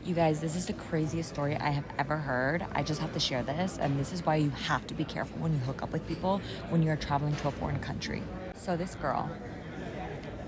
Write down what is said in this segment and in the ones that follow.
You guys, this is the craziest story I have ever heard. I just have to share this, and this is why you have to be careful when you hook up with people when you're traveling to a foreign country. So this girl,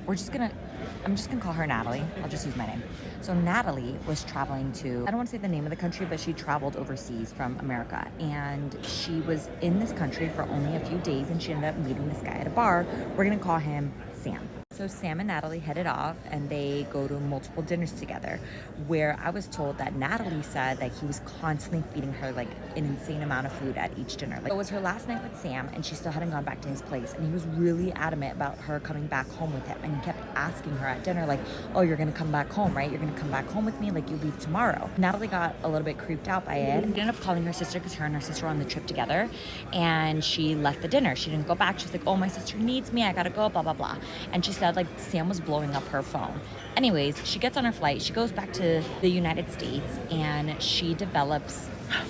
I'm just gonna call her Natalie. I'll just use my name. So Natalie was traveling to, I don't want to say the name of the country, but she traveled overseas from America. And she was in this country for only a few days, and she ended up meeting this guy at a bar. We're gonna call him Sam. So Sam and Natalie headed off, and they go to multiple dinners together, where I was told that Natalie said that he was constantly feeding her like an insane amount of food at each dinner. Like, it was her last night with Sam, and she still hadn't gone back to his place, and he was really adamant about her coming back home with him. And he kept asking her at dinner, like, oh, you're gonna come back home, right? You're gonna come back home with me, like you leave tomorrow. Natalie got a little bit creeped out by it. She ended up calling her sister, because her and her sister were on the trip together, and she left the dinner. She didn't go back. She's like, oh, my sister needs me, I gotta go, blah blah blah. And she said like Sam was blowing up her phone. Anyways, she gets on her flight, she goes back to the United States, and she develops I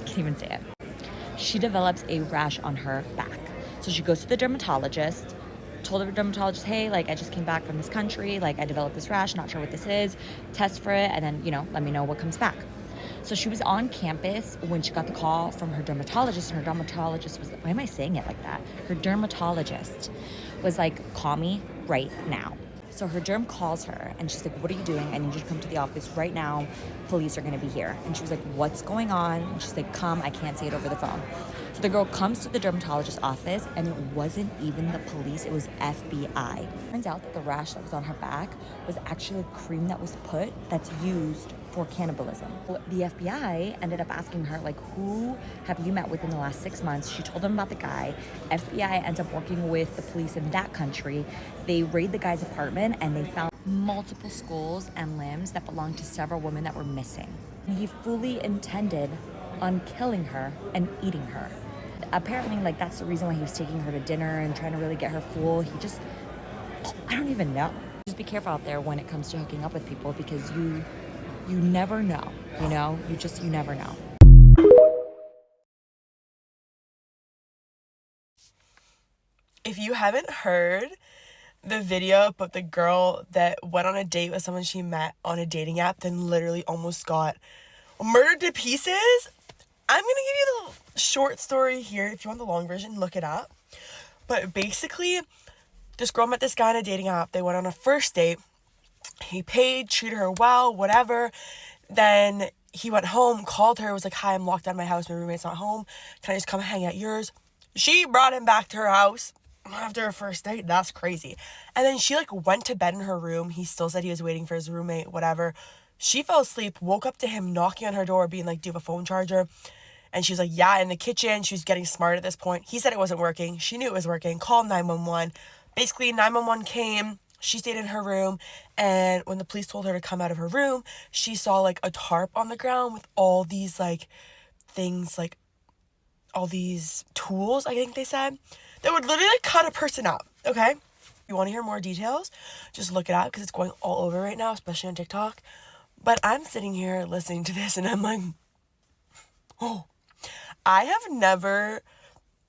can't even say it. She develops a rash on her back. So she goes to the dermatologist, told the dermatologist, hey, like, I just came back from this country, like, I developed this rash, not sure what this is, test for it, and then, you know, let me know what comes back. So she was on campus when she got the call from her dermatologist, and her dermatologist was, why am I saying it like that? Her dermatologist was like, call me right now. So her derm calls her, and she's like, what are you doing? I need you to come to the office right now. Police are gonna be here. And she was like, what's going on? And she's like, come, I can't say it over the phone. So the girl comes to the dermatologist's office, and it wasn't even the police, it was FBI. Turns out that the rash that was on her back was actually a cream that was put that's used for cannibalism. The FBI ended up asking her, like, who have you met with in the last 6 months? She told them about the guy. FBI ends up working with the police in that country. They raid the guy's apartment, and they found multiple skulls and limbs that belonged to several women that were missing. And he fully intended on killing her and eating her. Apparently, like, that's the reason why he was taking her to dinner and trying to really get her full. I don't even know. Just be careful out there when it comes to hooking up with people, because you never know, you know? You never know. If you haven't heard the video about the girl that went on a date with someone she met on a dating app, then literally almost got murdered to pieces, I'm gonna give you the short story here. If you want the long version, look it up. But basically, this girl met this guy on a dating app. They went on a first date. He paid, treated her well, whatever. Then he went home, called her, was like, hi, I'm locked out of my house. My roommate's not home. Can I just come hang at yours? She brought him back to her house after her first date. That's crazy. And then she, like, went to bed in her room. He still said he was waiting for his roommate, whatever. She fell asleep, woke up to him knocking on her door, being like, do you have a phone charger? And she was like, yeah, in the kitchen. She was getting smart at this point. He said it wasn't working. She knew it was working. Called 911. Basically, 911 came. She stayed in her room, and when the police told her to come out of her room, she saw, like, a tarp on the ground with all these, like, things, like, all these tools, I think they said, that would literally, like, cut a person up, okay? If you want to hear more details, just look it up, because it's going all over right now, especially on TikTok. But I'm sitting here listening to this, and I'm like, oh, I have never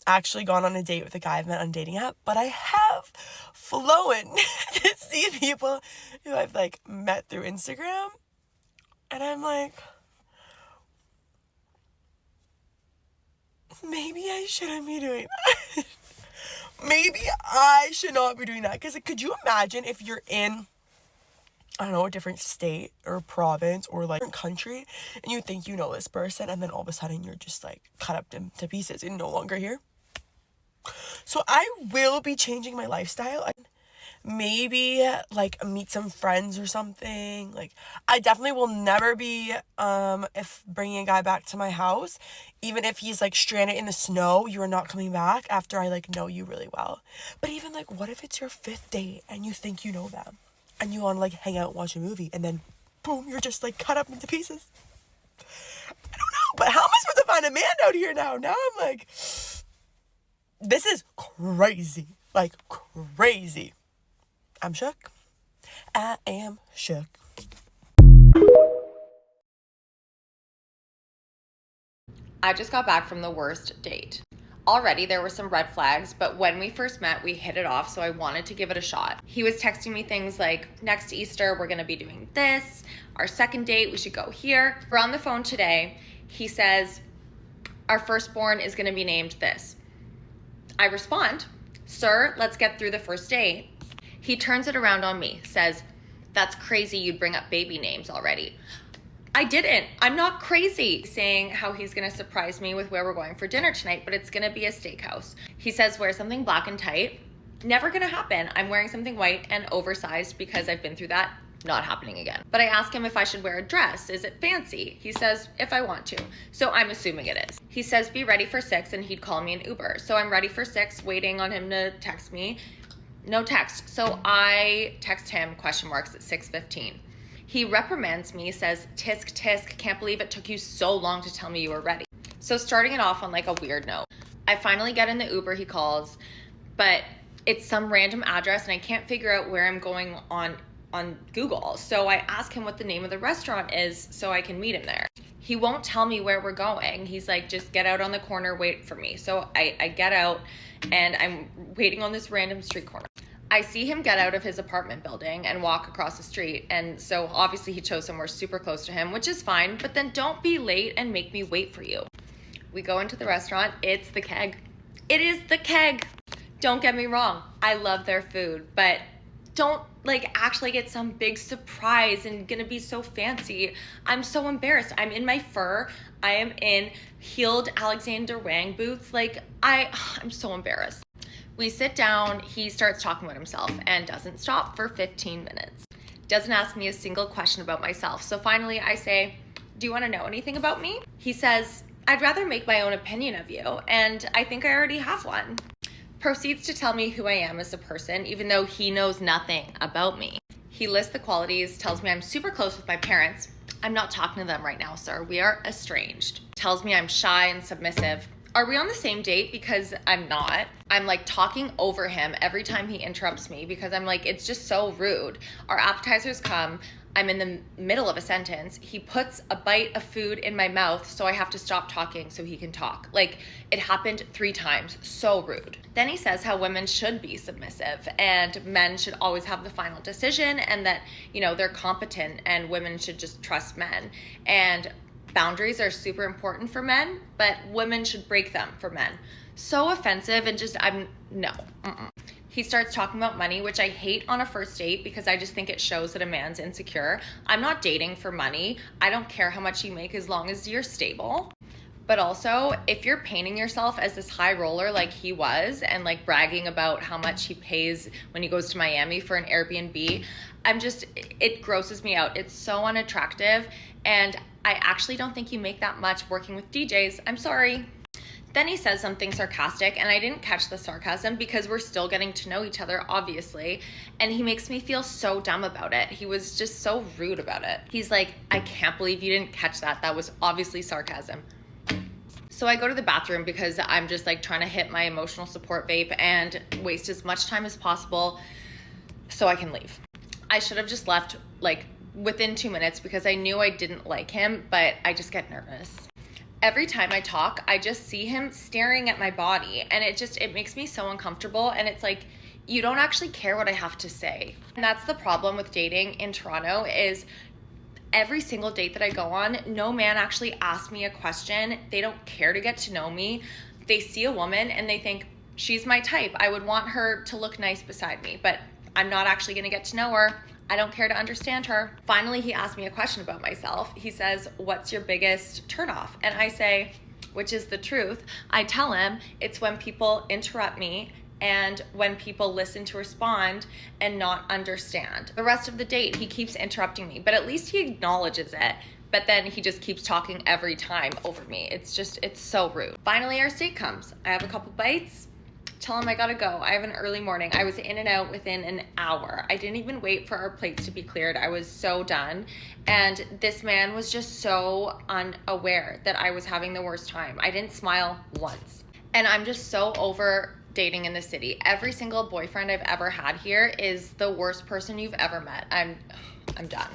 actually gone on a date with a guy I've met on a dating app, but I have flown to see people who I've, like, met through Instagram, and I'm like, maybe I shouldn't be doing that. Maybe I should not be doing that, because, like, could you imagine if you're in, I don't know, a different state or province or, like, different country, and you think you know this person, and then all of a sudden you're just, like, cut up to pieces and no longer here? So I will be changing my lifestyle. Maybe, like, meet some friends or something. Like, I definitely will never be if bringing a guy back to my house, even if he's, like, stranded in the snow. You are not coming back after I, like, know you really well. But even, like, what if it's your 5th date and you think you know them and you want to, like, hang out and watch a movie, and then boom, you're just, like, cut up into pieces? I don't know, but how am I supposed to find a man out here now? Now I'm like, this is crazy. Like, crazy. I'm shook. I am shook. I just got back from the worst date. Already there were some red flags, but when we first met, we hit it off, so I wanted to give it a shot. He was texting me things like, next Easter, we're gonna be doing this. Our second date, we should go here. We're on the phone today. He says, our firstborn is gonna be named this. I respond, sir, let's get through the first date. He turns it around on me, says, that's crazy you'd bring up baby names already. I didn't. I'm not crazy. Saying how he's gonna surprise me with where we're going for dinner tonight, but it's gonna be a steakhouse. He says wear something black and tight. Never gonna happen. I'm wearing something white and oversized because I've been through that. Not happening again. But I ask him if I should wear a dress. Is it fancy? He says if I want to. So I'm assuming it is. He says be ready for 6 and he'd call me an Uber. So I'm ready for 6, waiting on him to text me. No text. So I text him at 6:15. He reprimands me, says, tisk, tisk, can't believe it took you so long to tell me you were ready. So starting it off on like a weird note. I finally get in the Uber he calls, but it's some random address and I can't figure out where I'm going on Google. So I ask him what the name of the restaurant is so I can meet him there. He won't tell me where we're going. He's like, just get out on the corner, wait for me. So I get out and I'm waiting on this random street corner. I see him get out of his apartment building and walk across the street. And so obviously he chose somewhere super close to him, which is fine, but then don't be late and make me wait for you. We go into the restaurant. It's the Keg. It is the Keg. Don't get me wrong. I love their food, but don't like act like it's some big surprise and gonna be so fancy. I'm so embarrassed. I'm in my fur. I am in heeled Alexander Wang boots. Like I'm so embarrassed. We sit down. He starts talking about himself and doesn't stop for 15 minutes. Doesn't ask me a single question about myself. So finally I say, do you wanna know anything about me? He says, I'd rather make my own opinion of you, and I think I already have one. Proceeds to tell me who I am as a person, even though he knows nothing about me. He lists the qualities, tells me I'm super close with my parents. I'm not talking to them right now, sir. We are estranged. Tells me I'm shy and submissive. Are we on the same date? Because I'm not. I'm like talking over him every time he interrupts me because I'm like, it's just so rude. Our appetizers come. I'm in the middle of a sentence. He puts a bite of food in my mouth, so I have to stop talking so he can talk. Like, it happened 3 times. So rude. Then he says how women should be submissive and men should always have the final decision and that, you know, they're competent and women should just trust men. And boundaries are super important for men, but women should break them for men. So offensive and just, no. He starts talking about money, which I hate on a first date because I just think it shows that a man's insecure. I'm not dating for money. I don't care how much you make as long as you're stable. But also, if you're painting yourself as this high roller like he was and like bragging about how much he pays when he goes to Miami for an Airbnb, it grosses me out. It's so unattractive. And I actually don't think you make that much working with DJs. I'm sorry. Then he says something sarcastic, and I didn't catch the sarcasm because we're still getting to know each other, obviously. And he makes me feel so dumb about it. He was just so rude about it. He's like, I can't believe you didn't catch that. That was obviously sarcasm. So I go to the bathroom because I'm just like trying to hit my emotional support vape and waste as much time as possible so I can leave. I should have just left like within 2 minutes because I knew I didn't like him, but I just get nervous. Every time I talk, I just see him staring at my body and it makes me so uncomfortable. And it's like, you don't actually care what I have to say. And that's the problem with dating in Toronto is every single date that I go on, no man actually asks me a question. They don't care to get to know me. They see a woman and they think, she's my type. I would want her to look nice beside me, but I'm not actually gonna get to know her. I don't care to understand her. Finally, he asked me a question about myself. He says, what's your biggest turnoff? And I say, which is the truth. I tell him it's when people interrupt me and when people listen to respond and not understand. The rest of the date, he keeps interrupting me, but at least he acknowledges it. But then he just keeps talking every time over me. It's so rude. Finally, our steak comes. I have a couple bites. Tell him I gotta go. I have an early morning. I was in and out within an hour. I didn't even wait for our plates to be cleared. I was so done. And this man was just so unaware that I was having the worst time. I didn't smile once. And I'm just so over dating in the city. Every single boyfriend I've ever had here is the worst person you've ever met. I'm done.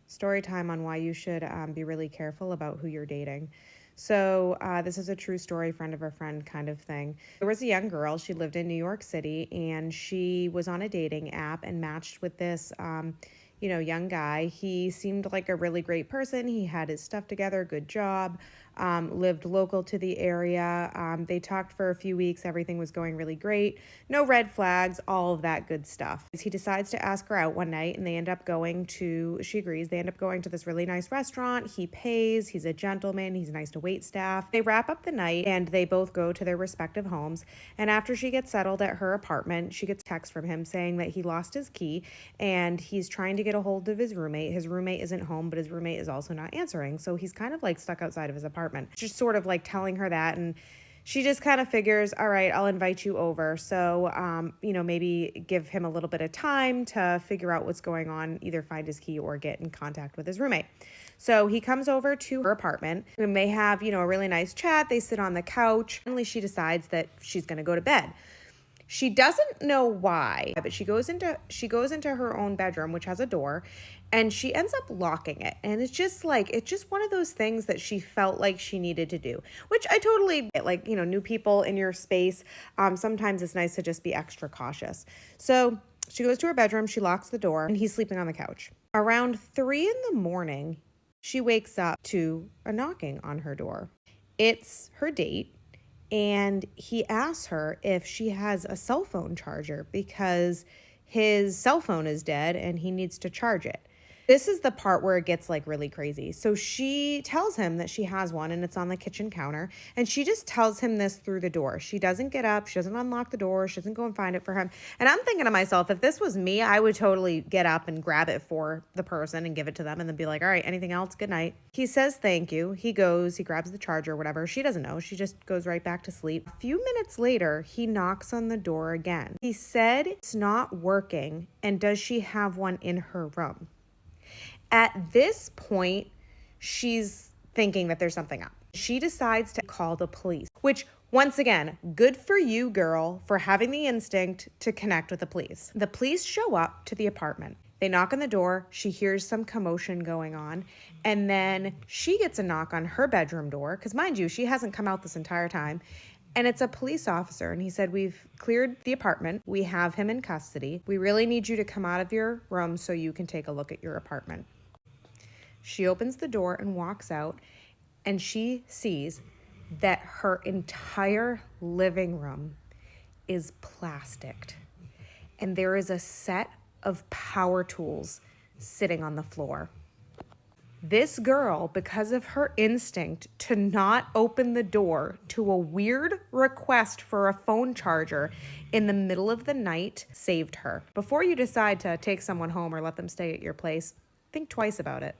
Story time on why you should be really careful about who you're dating. So this is a true story, friend of a friend kind of thing. There was a young girl. She lived in New York City, and she was on a dating app and matched with this young guy. He seemed like a really great person. He had his stuff together, good job, lived local to the area. They talked for a few weeks. Everything was going really great. No red flags, all of that good stuff. He decides to ask her out one night, and she agrees, they end up going to this really nice restaurant. He pays, he's a gentleman, he's nice to wait staff. They wrap up the night, and they both go to their respective homes. And after she gets settled at her apartment, she gets a text from him saying that he lost his key, and he's trying to get a hold of his roommate. His roommate isn't home, but his roommate is also not answering. So he's kind of like stuck outside of his apartment. Just sort of like telling her that. And she just kind of figures, all right, I'll invite you over. So, maybe give him a little bit of time to figure out what's going on, either find his key or get in contact with his roommate. So he comes over to her apartment and they have, a really nice chat. They sit on the couch. Finally, she decides that she's going to go to bed. She doesn't know why, but she goes into her own bedroom, which has a door, and she ends up locking it. And it's just one of those things that she felt like she needed to do, which I totally get. Like, new people in your space. Sometimes it's nice to just be extra cautious. So she goes to her bedroom, she locks the door, and he's sleeping on the couch. Around 3 a.m, she wakes up to a knocking on her door. It's her date. And he asks her if she has a cell phone charger because his cell phone is dead and he needs to charge it. This is the part where it gets really crazy. So she tells him that she has one and it's on the kitchen counter. And she just tells him this through the door. She doesn't get up. She doesn't unlock the door. She doesn't go and find it for him. And I'm thinking to myself, if this was me, I would totally get up and grab it for the person and give it to them and then be like, all right, anything else? Good night. He says thank you. He goes, he grabs the charger, whatever. She doesn't know. She just goes right back to sleep. A few minutes later, he knocks on the door again. He said it's not working. And does she have one in her room? At this point, she's thinking that there's something up. She decides to call the police, which, once again, good for you, girl, for having the instinct to connect with the police. The police show up to the apartment. They knock on the door. She hears some commotion going on. And then she gets a knock on her bedroom door, because mind you, she hasn't come out this entire time. And it's a police officer. And he said, we've cleared the apartment. We have him in custody. We really need you to come out of your room so you can take a look at your apartment. She opens the door and walks out, and she sees that her entire living room is plasticked. And there is a set of power tools sitting on the floor. This girl, because of her instinct to not open the door to a weird request for a phone charger in the middle of the night, saved her. Before you decide to take someone home or let them stay at your place, think twice about it.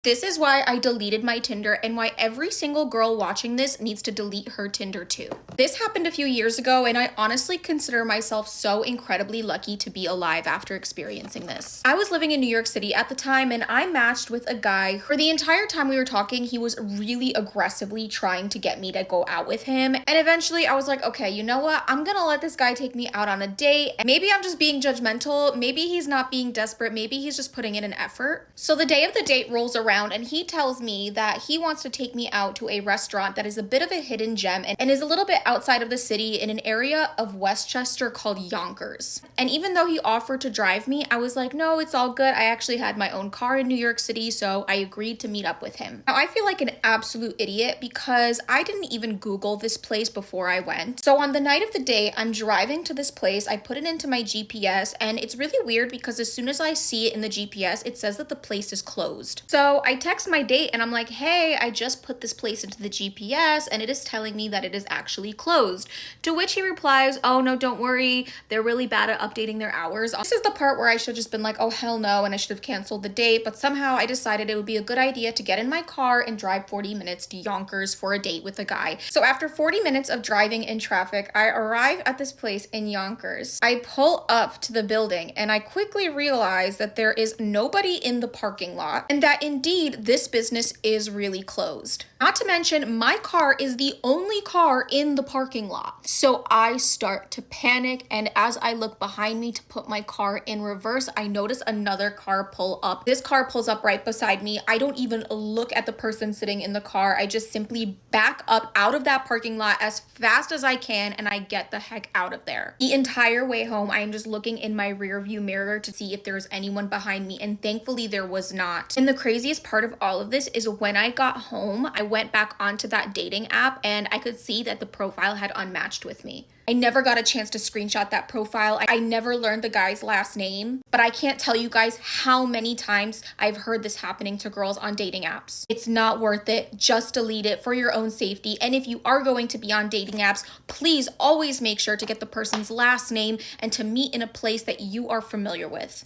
This is why I deleted my Tinder and why every single girl watching this needs to delete her Tinder too. This happened a few years ago and I honestly consider myself so incredibly lucky to be alive after experiencing this. I was living in New York City at the time and I matched with a guy. For the entire time we were talking, he was really aggressively trying to get me to go out with him. And eventually I was like, okay, you know what? I'm gonna let this guy take me out on a date. Maybe I'm just being judgmental. Maybe he's not being desperate. Maybe he's just putting in an effort. So the day of the date rolls around and he tells me that he wants to take me out to a restaurant that is a bit of a hidden gem and is a little bit outside of the city in an area of Westchester called Yonkers. And even though he offered to drive me, I was like, no, it's all good. I actually had my own car in New York City, so I agreed to meet up with him. Now, I feel like an absolute idiot because I didn't even Google this place before I went. So on the night of the date, I'm driving to this place. I put it into my GPS and it's really weird because as soon as I see it in the GPS, it says that the place is closed. So I text my date and I'm like, hey, I just put this place into the GPS and it is telling me that it is actually closed. To which he replies, oh no, don't worry. They're really bad at updating their hours. This is the part where I should have just been like, oh hell no, and I should have canceled the date. But somehow I decided it would be a good idea to get in my car and drive 40 minutes to Yonkers for a date with a guy. So after 40 minutes of driving in traffic, I arrive at this place in Yonkers. I pull up to the building and I quickly realize that there is nobody in the parking lot and that in indeed, this business is really closed. Not to mention, my car is the only car in the parking lot. So I start to panic, and as I look behind me to put my car in reverse, I notice another car pull up. This car pulls up right beside me. I don't even look at the person sitting in the car. I just simply back up out of that parking lot as fast as I can, and I get the heck out of there. The entire way home, I am just looking in my rear view mirror to see if there's anyone behind me, and thankfully there was not. And the craziest part of all of this is when I got home, I went back onto that dating app and I could see that the profile had unmatched with me. I never got a chance to screenshot that profile. I never learned the guy's last name, but I can't tell you guys how many times I've heard this happening to girls on dating apps. It's not worth it. Just delete it for your own safety. And if you are going to be on dating apps, please always make sure to get the person's last name and to meet in a place that you are familiar with.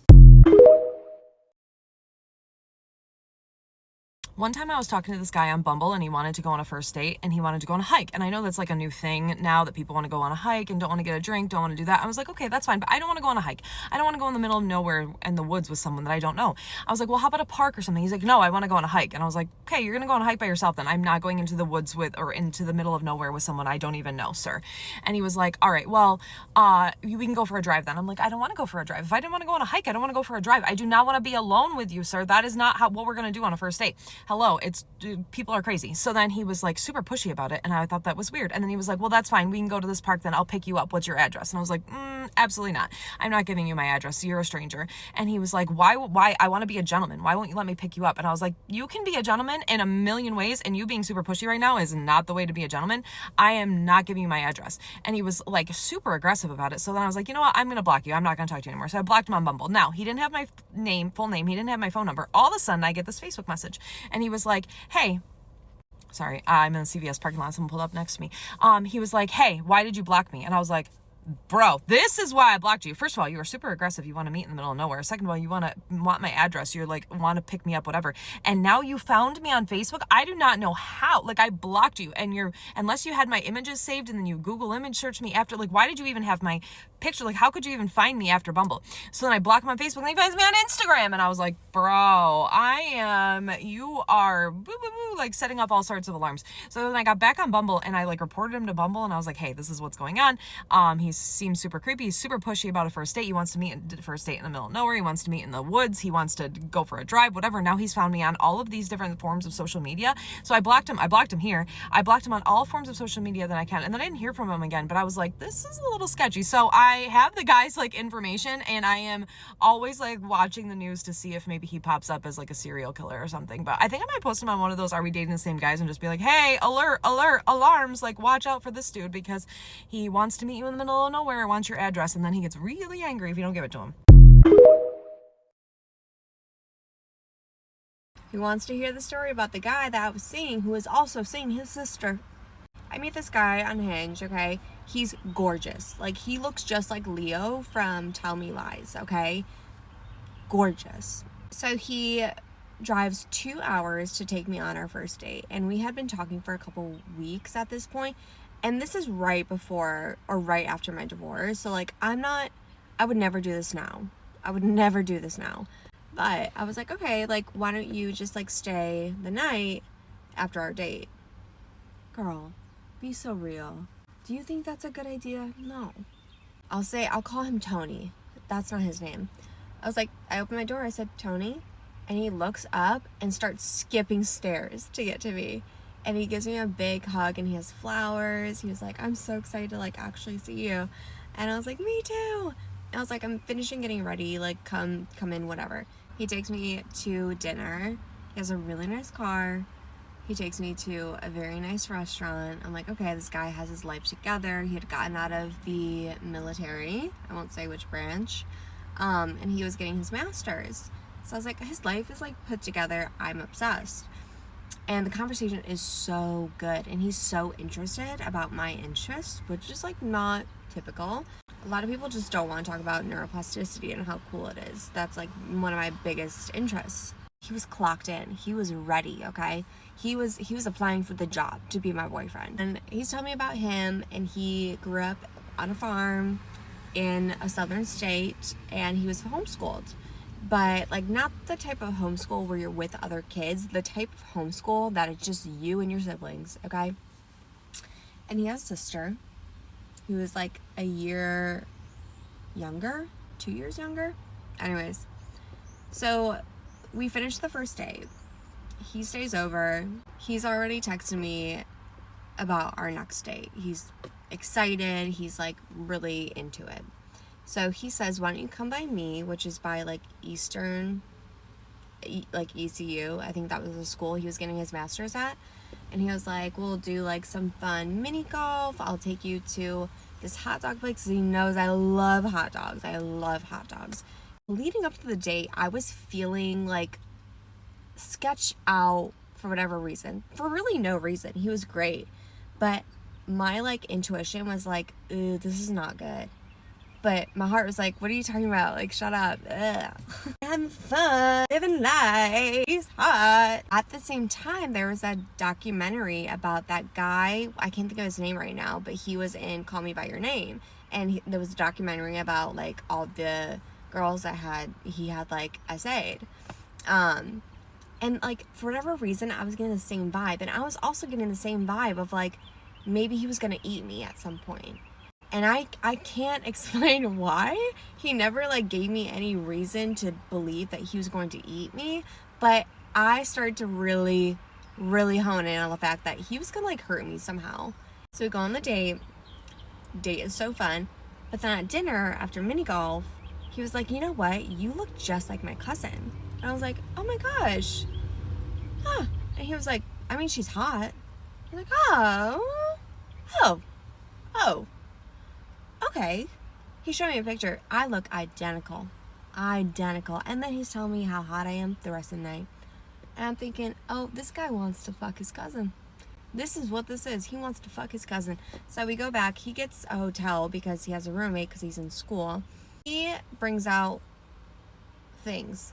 One time I was talking to this guy on Bumble and he wanted to go on a first date and he wanted to go on a hike. And I know that's like a new thing now that people want to go on a hike and don't want to get a drink, don't want to do that. I was like, okay, that's fine, but I don't want to go on a hike. I don't want to go in the middle of nowhere in the woods with someone that I don't know. I was like, well, how about a park or something? He's like, no, I want to go on a hike. And I was like, okay, you're going to go on a hike by yourself then. I'm not going into the woods with, or into the middle of nowhere with someone I don't even know, sir. And he was like, all right, well, we can go for a drive then. I'm like, I don't want to go for a drive. If I didn't want to go on a hike, I don't want to go for a drive. I do not want to be alone with you, sir. That is not what we're going to do on a first date. Hello, people are crazy. So then he was like super pushy about it and I thought that was weird. And then he was like, well, that's fine. We can go to this park then. I'll pick you up. What's your address? And I was like, absolutely not. I'm not giving you my address. You're a stranger. And he was like, why? I want to be a gentleman. Why won't you let me pick you up? And I was like, you can be a gentleman in a million ways and you being super pushy right now is not the way to be a gentleman. I am not giving you my address. And he was like super aggressive about it. So then I was like, you know what? I'm going to block you. I'm not going to talk to you anymore. So I blocked him on Bumble. Now, he didn't have my full name. He didn't have my phone number. All of a sudden I get this Facebook message and he was like, hey, sorry, I'm in the CVS parking lot. Someone pulled up next to me. He was like, hey, why did you block me? And I was like, bro, this is why I blocked you. First of all, you are super aggressive. You want to meet in the middle of nowhere. Second of all, you want my address. You're like, want to pick me up, whatever. And now you found me on Facebook. I do not know how. Like, I blocked you and unless you had my images saved and then you Google image search me after, like, why did you even have my picture? Like, how could you even find me after Bumble? So then I blocked him on Facebook and he finds me on Instagram. And I was like, bro, you are boo, boo, boo, like setting up all sorts of alarms. So then I got back on Bumble and I like reported him to Bumble and I was like, hey, this is what's going on. He seems super creepy. He's super pushy about a first date. He wants to meet a first date in the middle of nowhere. He wants to meet in the woods. He wants to go for a drive, whatever. Now he's found me on all of these different forms of social media. So I blocked him. I blocked him here. I blocked him on all forms of social media that I can. And then I didn't hear from him again, but I was like, this is a little sketchy. So I have the guy's like information and I am always like watching the news to see if maybe he pops up as like a serial killer or something. But I think I might post him on one of those Are We Dating the Same Guys and just be like, hey, alert, alarms, like watch out for this dude because he wants to meet you in the middle of nowhere, wants your address, and then he gets really angry if you don't give it to him. He wants to hear the story about the guy that I was seeing who was also seeing his sister. I meet this guy on Hinge, okay? He's gorgeous. Like, he looks just like Leo from Tell Me Lies, okay? Gorgeous. So he drives 2 hours to take me on our first date. And we had been talking for a couple weeks at this point. And this is right before or right after my divorce. So, like, I would never do this now. I would never do this now. But I was like, okay, like, why don't you just, like, stay the night after our date? Girl, be so real. Do you think that's a good idea? No. I'll call him Tony. That's not his name. I was like, I opened my door, I said, Tony. And he looks up and starts skipping stairs to get to me. And he gives me a big hug and he has flowers. He was like, I'm so excited to like actually see you. And I was like, me too. And I was like, I'm finishing getting ready, like come in, whatever. He takes me to dinner. He has a really nice car. He takes me to a very nice restaurant. I'm like, okay, this guy has his life together. He had gotten out of the military. I won't say which branch. And he was getting his master's. So I was like, his life is like put together. I'm obsessed. And the conversation is so good. And he's so interested about my interests, which is like not typical. A lot of people just don't want to talk about neuroplasticity and how cool it is. That's like one of my biggest interests. He was clocked in. He was ready, okay? He was applying for the job to be my boyfriend. And he's telling me about him, and he grew up on a farm in a southern state, and he was homeschooled. but like not the type of homeschool where you're with other kids, the type of homeschool that it's just you and your siblings, okay? And he has a sister who is like a year younger, 2 years younger. Anyways, so we finished the first day. He stays over. He's already texted me about our next date. He's excited. He's like really into it. So he says, why don't you come by me, which is by like Eastern, like ECU. I think that was the school he was getting his master's at. And he was like, we'll do like some fun mini golf. I'll take you to this hot dog place. He knows I love hot dogs. I love hot dogs. Leading up to the date, I was feeling like sketched out for whatever reason. For really no reason. He was great. But my like intuition was like, ooh, this is not good. But my heart was like, what are you talking about? Like, shut up. Ugh. Having fun, living life, he's hot. At the same time, there was a documentary about that guy. I can't think of his name right now, but he was in Call Me By Your Name. And there was a documentary about, like, all the girls that he had, like, essayed. And, like, for whatever reason, I was getting the same vibe. And I was also getting the same vibe of, like, maybe he was going to eat me at some point. And I can't explain why. He never like gave me any reason to believe that he was going to eat me. But I started to really, really hone in on the fact that he was going to like hurt me somehow. So we go on the date. Date is so fun. But then at dinner, after mini golf, he was like, you know what? You look just like my cousin. And I was like, oh my gosh. Huh. And he was like, I mean, she's hot. I'm like, oh. Okay. He showed me a picture. I look identical. And then he's telling me how hot I am the rest of the night. And I'm thinking, oh, this guy wants to fuck his cousin. This is what this is. He wants to fuck his cousin. So we go back. He gets a hotel because he has a roommate because he's in school. He brings out things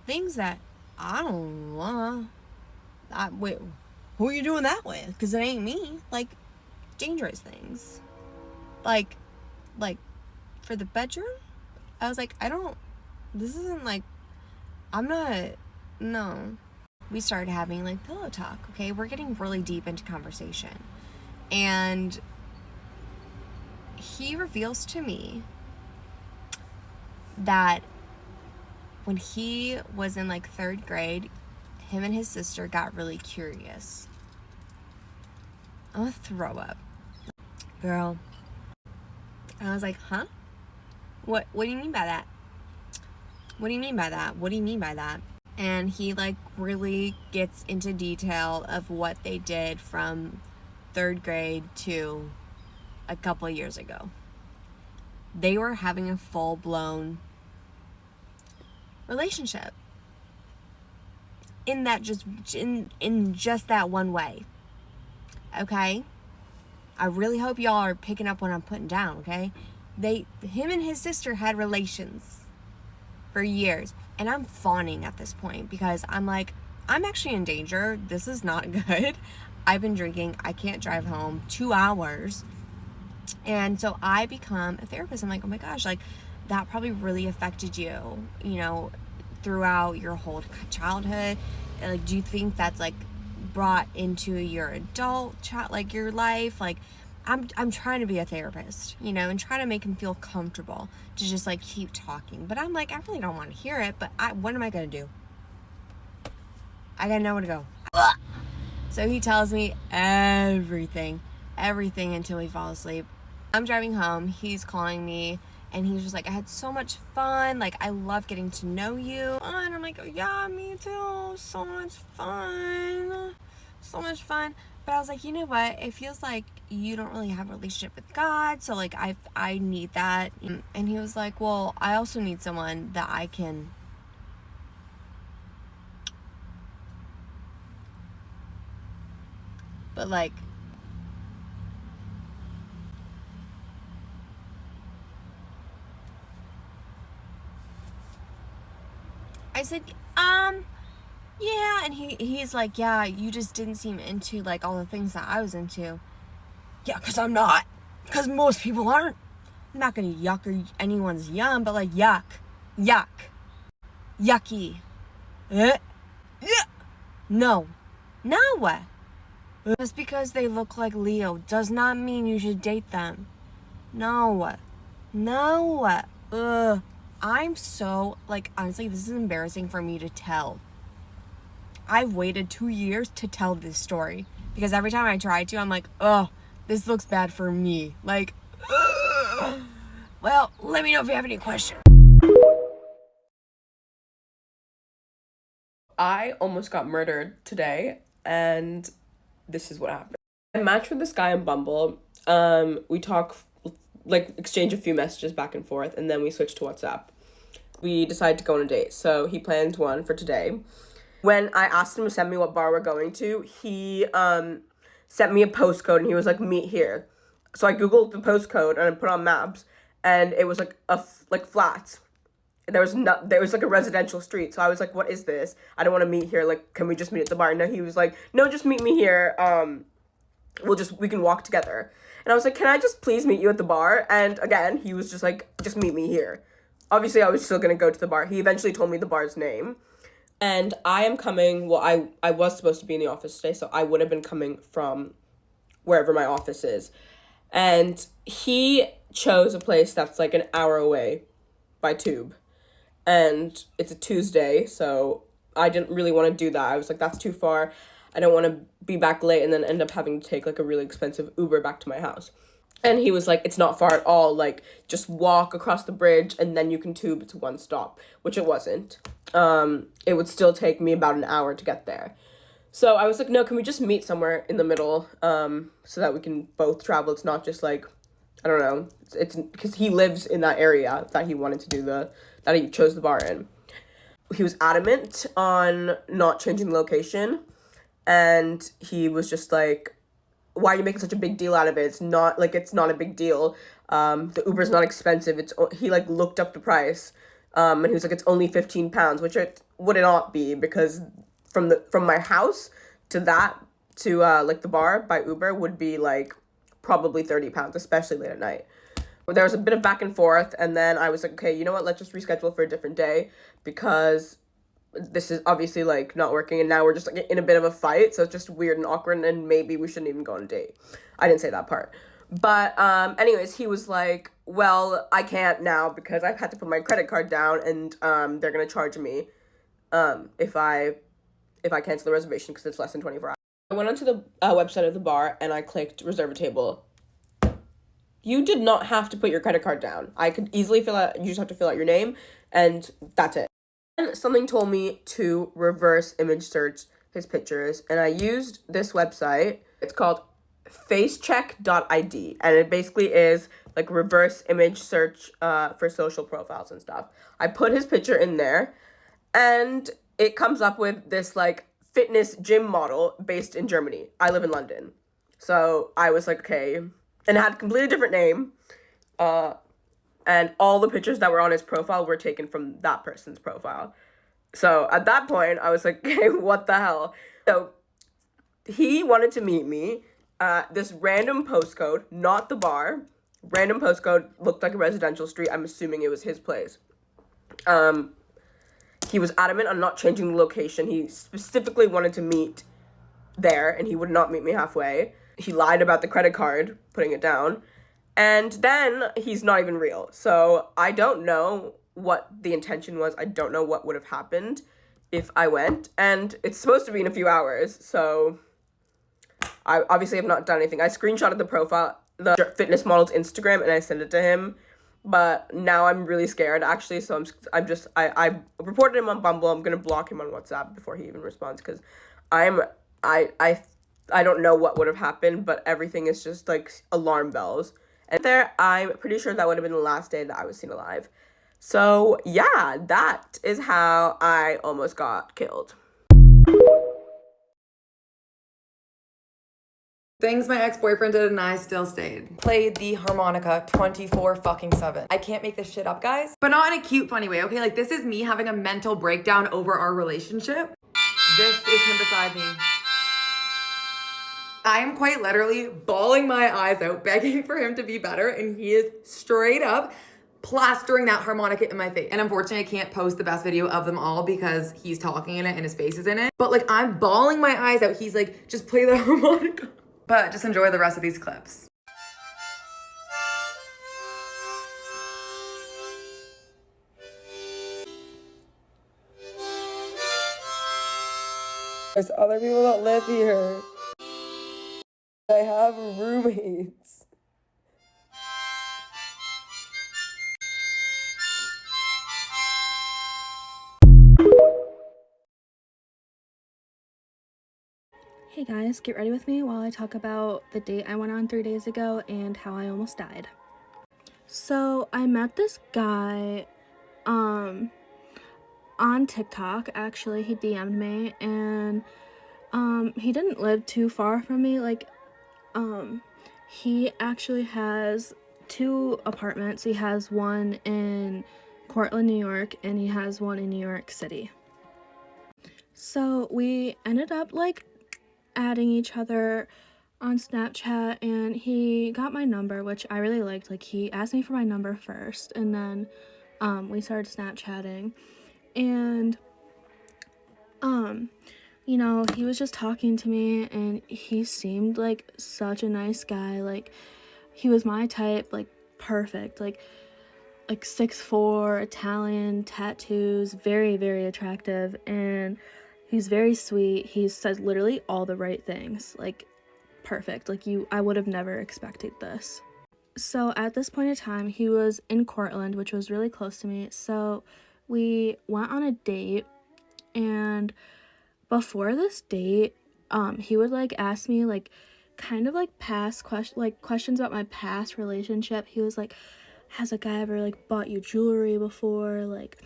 that I don't want. Wait, who are you doing that with? Because it ain't me. Like, dangerous things. Like for the bedroom, I was like, this isn't like, no. We started having like pillow talk, okay? We're getting really deep into conversation. And he reveals to me that when he was in like 3rd grade, him and his sister got really curious. I'm gonna throw up. Girl. And I was like, huh? What do you mean by that? What do you mean by that? And he like really gets into detail of what they did from 3rd grade to a couple of years ago. They were having a full-blown relationship. In just that one way. Okay? I really hope y'all are picking up what I'm putting down, okay? Him and his sister had relations for years. And I'm fawning at this point because I'm like, I'm actually in danger. This is not good. I've been drinking. I can't drive home 2 hours. And so I become a therapist. I'm like, oh my gosh, like that probably really affected you, throughout your whole childhood. And, like, do you think that's like brought into your adult like your life? Like I'm trying to be a therapist, and try to make him feel comfortable to just like keep talking. But I'm like, I really don't want to hear it, but what am I gonna do? I got nowhere to go. So he tells me everything until we fall asleep. I'm driving home, he's calling me, and he's just like, I had so much fun, like I love getting to know you. And I'm like, oh, yeah, me too, so much fun. But I was like, you know what, it feels like you don't really have a relationship with God, so like I need that. And he was like, well, I also need someone that I can but like I said, yeah, and he's like, yeah, you just didn't seem into like all the things that I was into. Yeah, because I'm not. Because most people aren't. I'm not gonna yuck anyone's yum, but like yuck. Yucky. Eh? Yeah. No. No. Just because they look like Leo does not mean you should date them. No. No. Ugh. I'm so, like, honestly, this is embarrassing for me to tell. I've waited 2 years to tell this story because every time I try to, I'm like, oh, this looks bad for me. Like, ugh. Well, let me know if you have any questions. I almost got murdered today, and this is what happened. I matched with this guy on Bumble. We talk, like, exchange a few messages back and forth, and then we switch to WhatsApp. We decided to go on a date, so he planned one for today. When I asked him to send me what bar we're going to, he sent me a postcode, and he was like, meet here. So I Googled the postcode, and I put on maps, and it was like flats. There was like a residential street. So I was like, what is this? I don't want to meet here. Like, can we just meet at the bar? No, he was like, no, just meet me here. We can walk together. And I was like, can I just please meet you at the bar? And again, he was just like, just meet me here. Obviously, I was still going to go to the bar. He eventually told me the bar's name. And I am coming, well, I was supposed to be in the office today, so I would have been coming from wherever my office is. And he chose a place that's like an hour away by tube. And it's a Tuesday, so I didn't really want to do that. I was like, that's too far. I don't want to be back late and then end up having to take like a really expensive Uber back to my house. And he was like, it's not far at all. Like, just walk across the bridge and then you can tube. It's one stop, which it wasn't. It would still take me about an hour to get there. So I was like, no, can we just meet somewhere in the middle so that we can both travel? It's not just like, I don't know. It's because he lives in that area that he wanted to do that he chose the bar in. He was adamant on not changing the location. And he was just like, why are you making such a big deal out of it? It's not a big deal. The Uber's not expensive. He like looked up the price. And he was like, it's only £15, which it would not be because from my house to like the bar by Uber would be like probably £30, especially late at night. There was a bit of back and forth, and then I was like, okay, you know what, let's just reschedule for a different day because this is obviously like not working, and now we're just like in a bit of a fight, so it's just weird and awkward, and maybe we shouldn't even go on a date. I didn't say that part. But anyways, he was like, well, I can't now because I've had to put my credit card down, and they're gonna charge me if I cancel the reservation because it's less than 24 hours. I went onto the website of the bar and I clicked reserve a table. You did not have to put your credit card down. I could easily you just have to fill out your name, and that's it. And something told me to reverse image search his pictures, and I used this website. It's called facecheck.id, and it basically is like reverse image search for social profiles and stuff. I put his picture in there, and it comes up with this like fitness gym model based in Germany. I live in London. So I was like, okay. And it had a completely different name. And all the pictures that were on his profile were taken from that person's profile. So at that point, I was like, okay, what the hell? So he wanted to meet me. This random postcode, not the bar. Random postcode, looked like a residential street. I'm assuming it was his place. He was adamant on not changing the location. He specifically wanted to meet there, and he would not meet me halfway. He lied about the credit card, putting it down. And then he's not even real. So I don't know what the intention was. I don't know what would have happened if I went. And it's supposed to be in a few hours. So I obviously have not done anything. I screenshotted the profile, the fitness model's Instagram, and I sent it to him. But now I'm really scared, actually. So I reported him on Bumble. I'm going to block him on WhatsApp before he even responds. Because I don't know what would have happened, but everything is just like alarm bells. And there, I'm pretty sure that would have been the last day that I was seen alive. So yeah, that is how I almost got killed. Things my ex-boyfriend did and I still stayed. Played the harmonica 24/7. I can't make this shit up, guys. But not in a cute, funny way, okay? Like, this is me having a mental breakdown over our relationship. This is him beside me. I am quite literally bawling my eyes out, begging for him to be better, and he is straight up plastering that harmonica in my face. And unfortunately, I can't post the best video of them all because he's talking in it and his face is in it. But like, I'm bawling my eyes out. He's like, just play the harmonica. But just enjoy the rest of these clips. There's other people that live here. I have roommates. Hey guys, get ready with me while I talk about the date I went on 3 days ago and how I almost died. So I met this guy on TikTok. Actually, he DM'd me, and he didn't live too far from me. Like, he actually has 2 apartments. He has one in Cortland, New York, and he has one in New York City. So we ended up like adding each other on Snapchat, and he got my number, which I really liked. Like, he asked me for my number first, and then we started Snapchatting, and you know, he was just talking to me, and he seemed like such a nice guy. Like, he was my type, like perfect, like 6'4", Italian, tattoos, very, very attractive, and he's very sweet. He said literally all the right things, like perfect. Like, I would have never expected this. So at this point in time, he was in Cortland, which was really close to me. So we went on a date, and before this date, he would like ask me like kind of like questions about my past relationship. He was like, has a guy ever like bought you jewelry before? Like,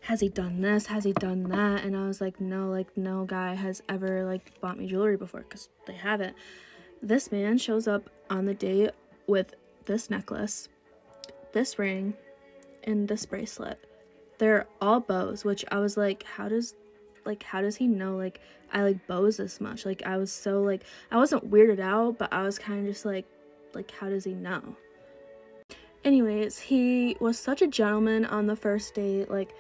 has he done this? Has he done that? And I was like, no, like no guy has ever like bought me jewelry before, because they haven't. This man shows up on the date with this necklace, this ring, and this bracelet. They're all bows, which I was like, how does he know like I like bows this much? Like, I was so like, I wasn't weirded out, but I was kind of just like how does he know? Anyways, he was such a gentleman on the first date. Like,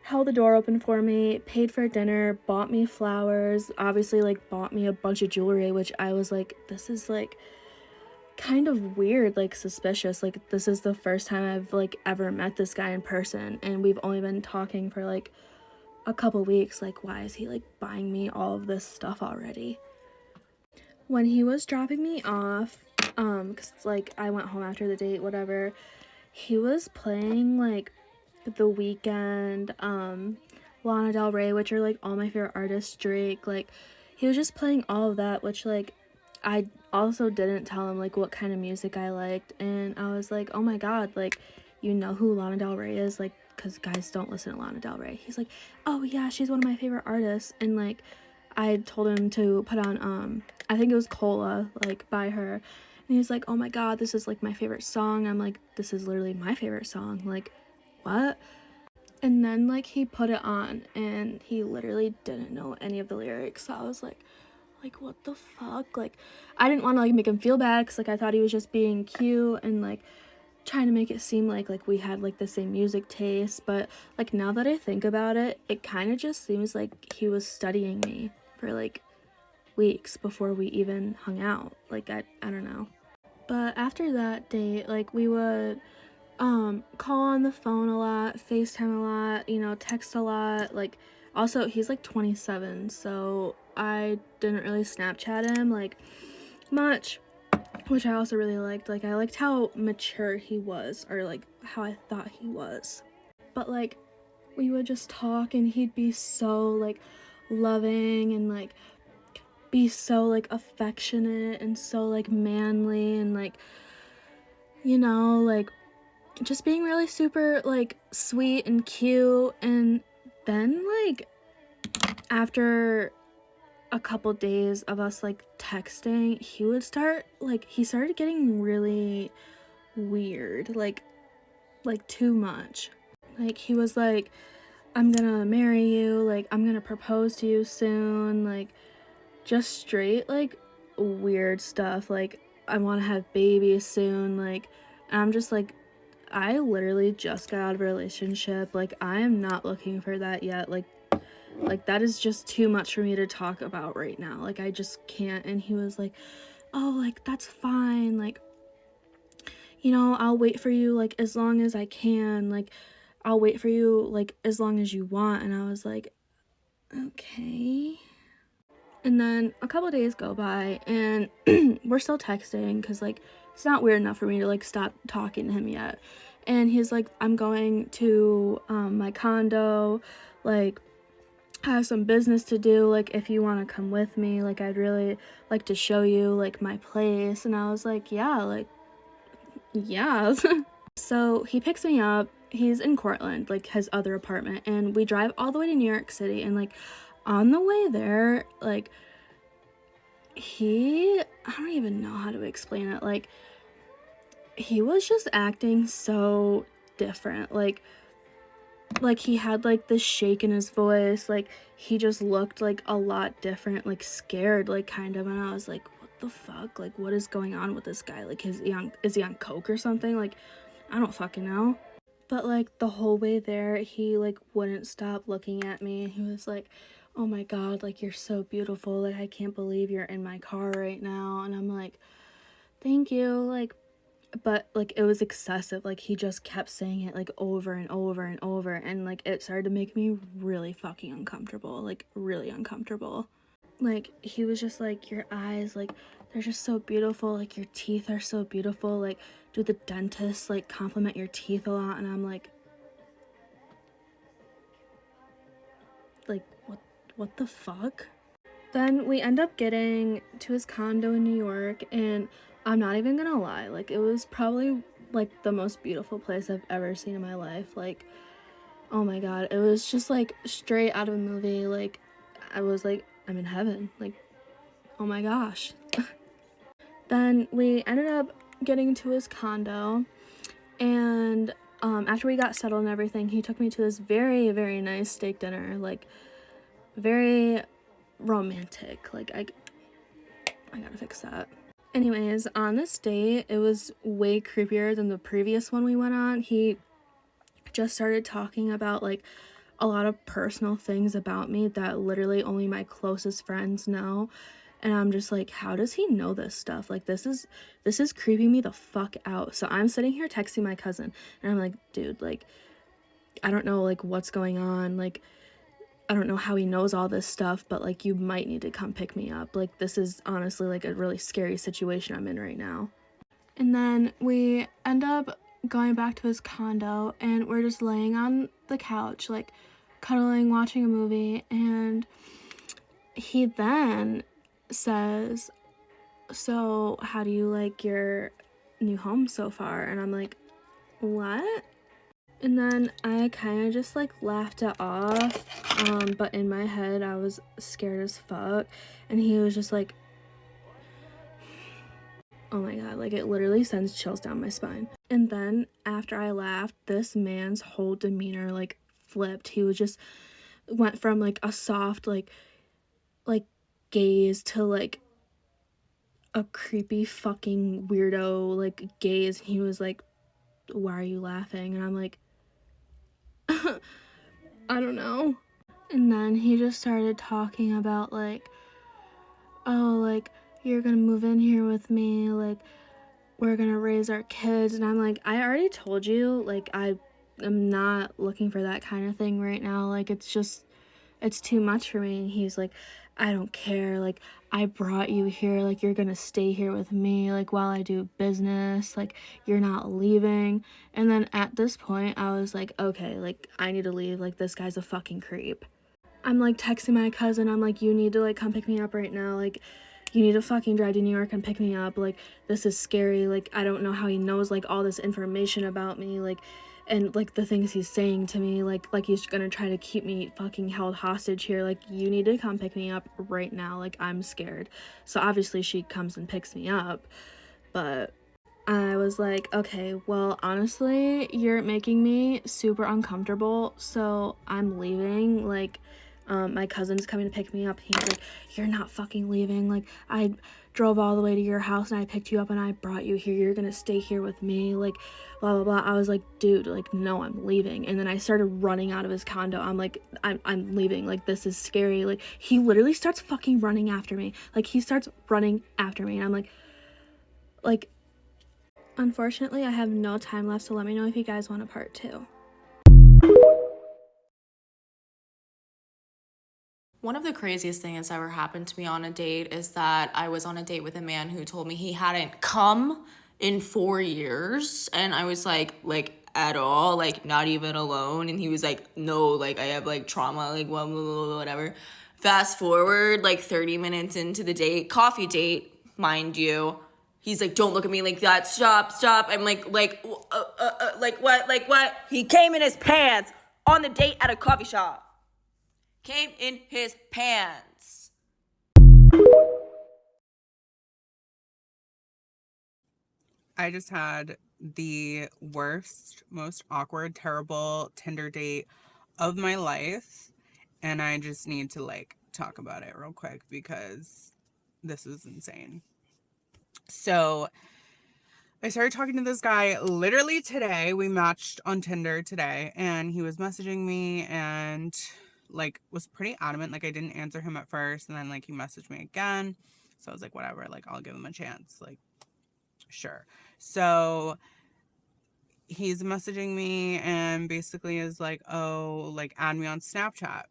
held the door open for me, paid for dinner, bought me flowers, obviously like bought me a bunch of jewelry, which I was like, this is like kind of weird, like suspicious. Like, this is the first time I've like ever met this guy in person, and we've only been talking for like a couple weeks. Like, why is he like buying me all of this stuff already? When he was dropping me off, because like I went home after the date, whatever, he was playing like The Weeknd, Lana Del Rey, which are like all my favorite artists, Drake. Like, he was just playing all of that, which like I also didn't tell him like what kind of music I liked, and I was like, oh my god, like, you know who Lana Del Rey is? Like, because guys don't listen to Lana Del Rey. He's like, oh yeah, she's one of my favorite artists. And like, I told him to put on I think it was Cola, like by her, and he's like, oh my god, this is like my favorite song. I'm like, this is literally my favorite song. Like, what? And then like he put it on, and he literally didn't know any of the lyrics. So I was like what the fuck? Like, I didn't want to like make him feel bad, because like I thought he was just being cute and like trying to make it seem like we had like the same music taste. But like, now that I think about it, it kind of just seems like he was studying me for like weeks before we even hung out. Like, I don't know. But after that date, like, we would call on the phone a lot, FaceTime a lot, you know, text a lot. Like, also, he's like 27, so I didn't really Snapchat him like much, which I also really liked. Like, I liked how mature he was, or like how I thought he was. But like, we would just talk, and he'd be so like loving, and like be so like affectionate, and so like manly, and like, you know, like just being really super like sweet and cute. And then like after a couple days of us like texting, he started getting really weird, like too much. Like, he was like, I'm gonna marry you, like I'm gonna propose to you soon, like just straight like weird stuff, like I want to have babies soon. Like, I'm just like, I literally just got out of a relationship. Like, I am not looking for that yet. Like that is just too much for me to talk about right now. Like, I just can't. And he was like, oh, like, that's fine. Like, you know, I'll wait for you, like, as long as I can. Like, I'll wait for you, like, as long as you want. And I was like, okay. And then a couple days go by, and we're still texting, because, like, it's not weird enough for me to, like, stop talking to him yet. And he's like, I'm going to my condo, like, I have some business to do, like, if you want to come with me, like, I'd really like to show you, like, my place. And I was like, yeah, like, yeah. So he picks me up. He's in Cortland, like, his other apartment, and we drive all the way to New York City. And, like, on the way there, like, I don't even know how to explain it. Like, he was just acting so different. Like he had, like, this shake in his voice. Like, he just looked, like, a lot different, like, scared, like, kind of. And I was like, what the fuck? Like, what is going on with this guy? Like, is he on coke or something? Like, I don't fucking know. But, like, the whole way there, he, like, wouldn't stop looking at me. He was like, oh my god, like, you're so beautiful. Like, I can't believe you're in my car right now. And I'm like, thank you. Like, but, like, it was excessive. Like, he just kept saying it, like, over and over and over. And, like, it started to make me really fucking uncomfortable. Like, really uncomfortable. Like, he was just like, your eyes, like, they're just so beautiful. Like, your teeth are so beautiful. Like, do the dentist, like, compliment your teeth a lot? And I'm like, what the fuck? Then we end up getting to his condo in New York, and I'm not even gonna lie, like, it was probably, like, the most beautiful place I've ever seen in my life. Like, oh my god, it was just, like, straight out of a movie. Like, I was like, I'm in heaven. Like, oh my gosh. Then we ended up getting to his condo, and after we got settled and everything, he took me to this very, very nice steak dinner. Like, very romantic. Like, I gotta fix that. Anyways, on this date, it was way creepier than the previous one we went on. He just started talking about, like, a lot of personal things about me that literally only my closest friends know. And I'm just like, how does he know this stuff? Like, this is creeping me the fuck out. So I'm sitting here texting my cousin, and I'm like, dude, like, I don't know, like, what's going on. Like, I don't know how he knows all this stuff, but, like, you might need to come pick me up. Like, this is honestly, like, a really scary situation I'm in right now. And then we end up going back to his condo, and we're just laying on the couch, like, cuddling, watching a movie. And he then says, so how do you like your new home so far? And I'm like, what? And then I kind of just, like, laughed it off, but in my head I was scared as fuck. And he was just like, oh my god, like, it literally sends chills down my spine. And then after I laughed, this man's whole demeanor, like, flipped. He was just went from, like, a soft, like gaze to, like, a creepy fucking weirdo, like, gaze. He was like, why are you laughing? And I'm like, I don't know. And then he just started talking about, like, oh, like, you're gonna move in here with me, like, we're gonna raise our kids. And I'm like, I already told you, like, I am not looking for that kind of thing right now. Like, it's too much for me. And he's like, I don't care, like, I brought you here, like, you're gonna stay here with me, like, while I do business, like, you're not leaving. And then at this point, I was like, okay, like, I need to leave, like, this guy's a fucking creep. I'm, like, texting my cousin, I'm like, you need to, like, come pick me up right now, like, you need to fucking drive to New York and pick me up, like, this is scary, like, I don't know how he knows, like, all this information about me, like, and, like, the things he's saying to me, like he's gonna try to keep me fucking held hostage here. Like, you need to come pick me up right now. Like, I'm scared. So obviously she comes and picks me up, but I was like, okay, well, honestly, you're making me super uncomfortable, so I'm leaving. Like, my cousin's coming to pick me up. He's like, you're not fucking leaving. Like, I drove all the way to your house and I picked you up and I brought you here. You're gonna stay here with me, like, blah, blah, blah. I was like, dude, like, no, I'm leaving. And then I started running out of his condo. I'm like, I'm leaving. Like, this is scary. Like, he literally starts fucking running after me. Like, he starts running after me. And I'm like, unfortunately, I have no time left, so let me know if you guys want a part 2. One of the craziest things that's ever happened to me on a date is that I was on a date with a man who told me he hadn't come in 4 years. And I was like, at all, like, not even alone. And he was like, no, like, I have, like, trauma, like, blah, blah, blah, whatever. Fast forward, like, 30 minutes into the date, coffee date, mind you. He's like, don't look at me like that. Stop. I'm like what? He came in his pants on the date at a coffee shop. Came in his pants. I just had the worst, most awkward, terrible Tinder date of my life. And I just need to, like, talk about it real quick because this is insane. So I started talking to this guy literally today. We matched on Tinder today and he was messaging me and, like, was pretty adamant. Like, I didn't answer him at first and then, like, he messaged me again. So I was like, whatever, like, I'll give him a chance. Like, sure. So he's messaging me and basically is like, oh, like, add me on Snapchat.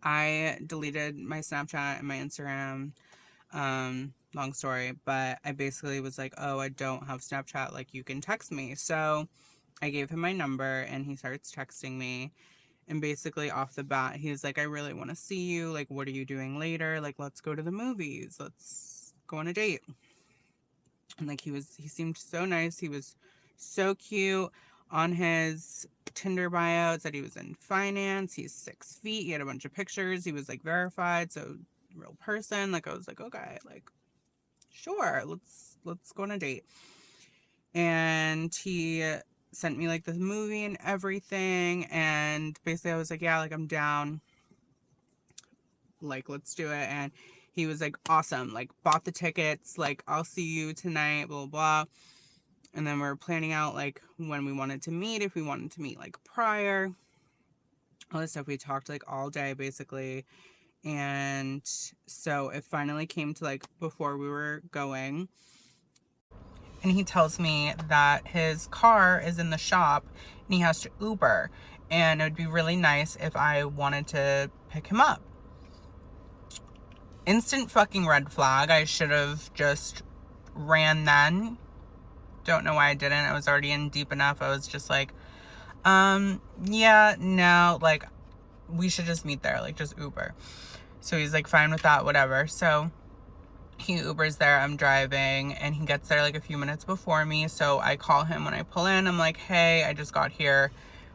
I deleted my Snapchat and my Instagram. Long story, but I basically was like, oh, I don't have Snapchat, like, you can text me. So I gave him my number and he starts texting me. And basically off the bat, he's like, I really want to see you. Like, what are you doing later? Like, let's go to the movies. Let's go on a date. And, like, he seemed so nice. He was so cute. On his Tinder bio, it said he was in finance. He's 6 feet. He had a bunch of pictures. He was, like, verified. So real person. Like, I was like, okay, like, sure, let's go on a date. And he sent me, like, this movie and everything, and basically I was like, yeah, like, I'm down, like, let's do it. And he was like, awesome, like, bought the tickets, like, I'll see you tonight, blah, blah. And then we were planning out, like, when we wanted to meet, if we wanted to meet, like, prior, all this stuff. We talked, like, all day basically. And so it finally came to, like, before we were going, and he tells me that his car is in the shop and he has to Uber, and it would be really nice if I wanted to pick him up. Instant fucking red flag. I should have just ran then. Don't know why I didn't. I was already in deep enough. I was just like, yeah, no, like, we should just meet there, like, just Uber. So he's like, fine with that, whatever. So he Ubers there, I'm driving, and he gets there like a few minutes before me. So I call him when I pull in. I'm like, hey, I just got here.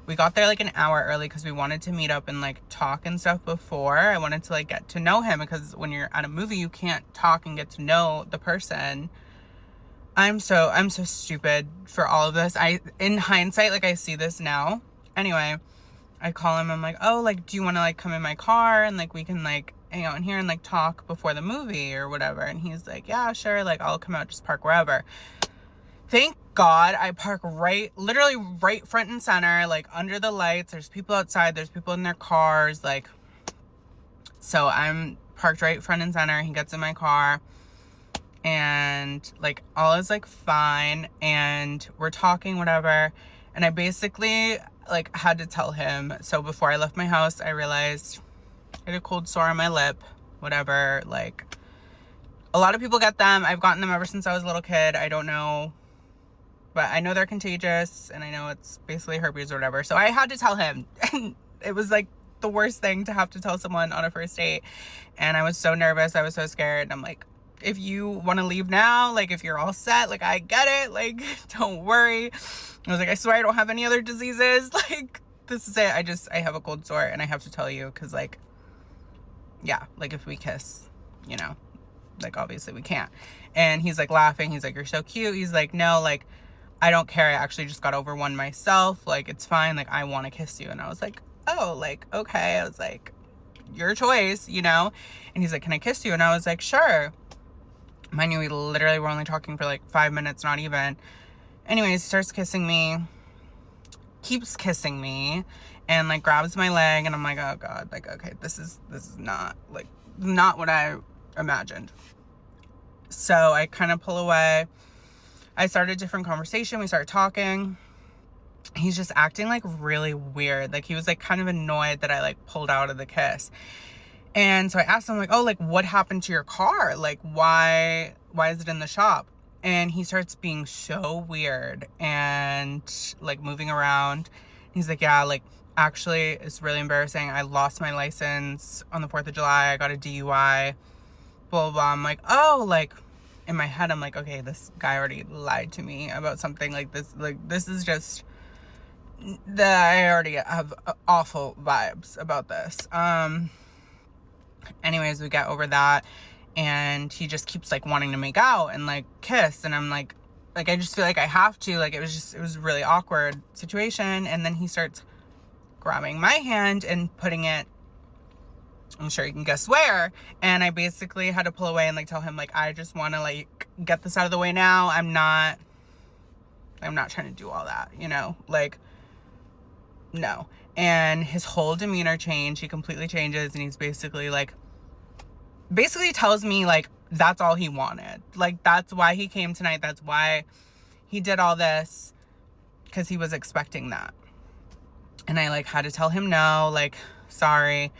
We got there like an hour early because we wanted to meet up and, like, talk and stuff before. I wanted to, like, get to know him, because when you're at a movie, you can't talk and get to know the person. I'm so stupid for all of this. In hindsight, like, I see this now. Anyway, I call him. I'm like, oh, like, do you want to, like, come in my car and, like, we can, like, hang out in here and, like, talk before the movie or whatever. And he's like, yeah, sure, like, I'll come out, just park wherever. Thank God I park literally right front and center, like, under the lights. There's people outside, there's people in their cars, like, so I'm parked right front and center. He gets in my car and, like, all is, like, fine, and we're talking, whatever. And I basically, like, had to tell him. So before I left my house, I realized I had a cold sore on my lip, whatever. Like, a lot of people get them. I've gotten them ever since I was a little kid. I don't know, but I know they're contagious, and I know it's basically herpes or whatever. So I had to tell him, and it was, like, the worst thing to have to tell someone on a first date. And I was so nervous. I was so scared. And I'm like, if you want to leave now, like, if you're all set, like, I get it, like, don't worry. I was like, I swear I don't have any other diseases. Like, this is it. I have a cold sore, and I have to tell you, because, like, yeah, like, if we kiss, you know, like, obviously we can't. And he's, like, laughing. He's like, you're so cute. He's like, no, like, I don't care. I actually just got over one myself. Like, it's fine. Like, I want to kiss you. And I was like, oh, like, okay. I was like, your choice, you know? And he's like, can I kiss you? And I was like, sure. Mind you, we literally were only talking for like 5 minutes, not even. Anyways, he starts kissing me, keeps kissing me, and like grabs my leg, and I'm like, oh God, like, okay, this is not like, not what I imagined. So I kind of pull away. I started a different conversation. We started talking. He's just acting like really weird. Like he was like kind of annoyed that I like pulled out of the kiss. And so I asked him like, oh, like what happened to your car? Like why is it in the shop? And he starts being so weird and like moving around. He's like, yeah, like actually it's really embarrassing. I lost my license on the 4th of July. I got a DUI, blah, blah, blah. I'm like, oh, like in my head, I'm like, okay, this guy already lied to me about something like this. Like this is just that I already have awful vibes about this. Anyways, we get over that, and he just keeps like wanting to make out and like kiss, and I'm like I just feel like I have to, like it was a really awkward situation. And then he starts grabbing my hand and putting it, I'm sure you can guess where, and I basically had to pull away and like tell him like, I just want to like get this out of the way now. I'm not trying to do all that, you know, like no. And his whole demeanor changed. He completely changes, and he's basically tells me like that's all he wanted. Like that's why he came tonight. That's why he did all this, because he was expecting that. And I like had to tell him no, like sorry.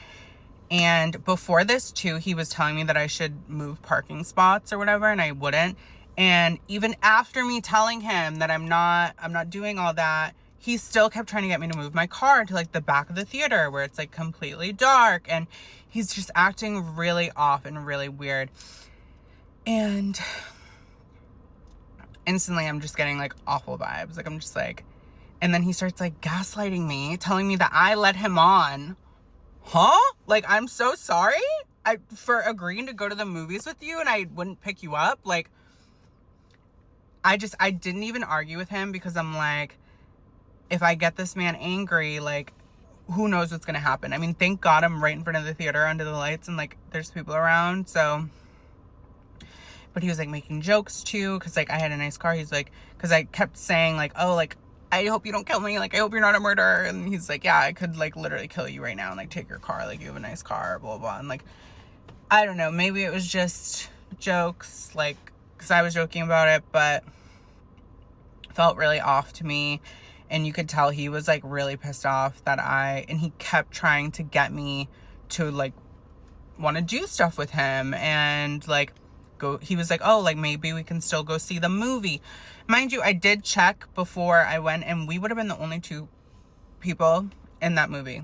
And before this too, he was telling me that I should move parking spots or whatever, and I wouldn't. And even after me telling him that I'm not doing all that, he still kept trying to get me to move my car to like the back of the theater where it's like completely dark, and he's just acting really off and really weird. And instantly I'm just getting like awful vibes. Like I'm just like, and then he starts like gaslighting me, telling me that I led him on. Huh? Like, I'm so sorry for agreeing to go to the movies with you and I wouldn't pick you up. Like, I didn't even argue with him, because I'm like, if I get this man angry, like, who knows what's gonna happen. I mean, thank God I'm right in front of the theater under the lights, and like there's people around, so. But he was like making jokes too, because like I had a nice car. He's like, because I kept saying like, oh, like I hope you don't kill me, like I hope you're not a murderer. And he's like, yeah, I could like literally kill you right now and like take your car, like you have a nice car, blah blah. And like, I don't know, maybe it was just jokes, like because I was joking about it, but it felt really off to me. And you could tell he was like really pissed off that and he kept trying to get me to like want to do stuff with him, and like he was like, oh, like maybe we can still go see the movie. Mind you, I did check before I went, and we would have been the only 2 people in that movie.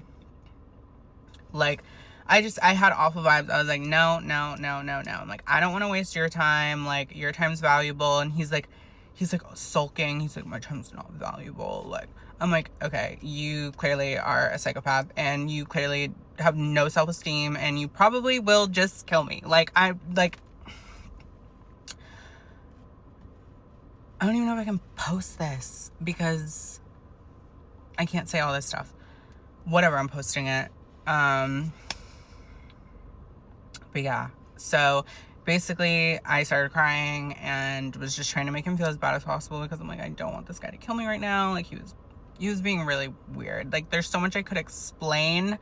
Like, I had awful vibes. I was like, no. I'm like, I don't want to waste your time. Like, your time's valuable. And he's like sulking. He's like, my time's not valuable. Like, I'm like, okay, you clearly are a psychopath, and you clearly have no self-esteem, and you probably will just kill me. Like, I don't even know if I can post this, because I can't say all this stuff. Whatever, I'm posting it. But yeah, so basically I started crying and was just trying to make him feel as bad as possible, because I'm like, I don't want this guy to kill me right now. Like he was being really weird. Like there's so much I could explain,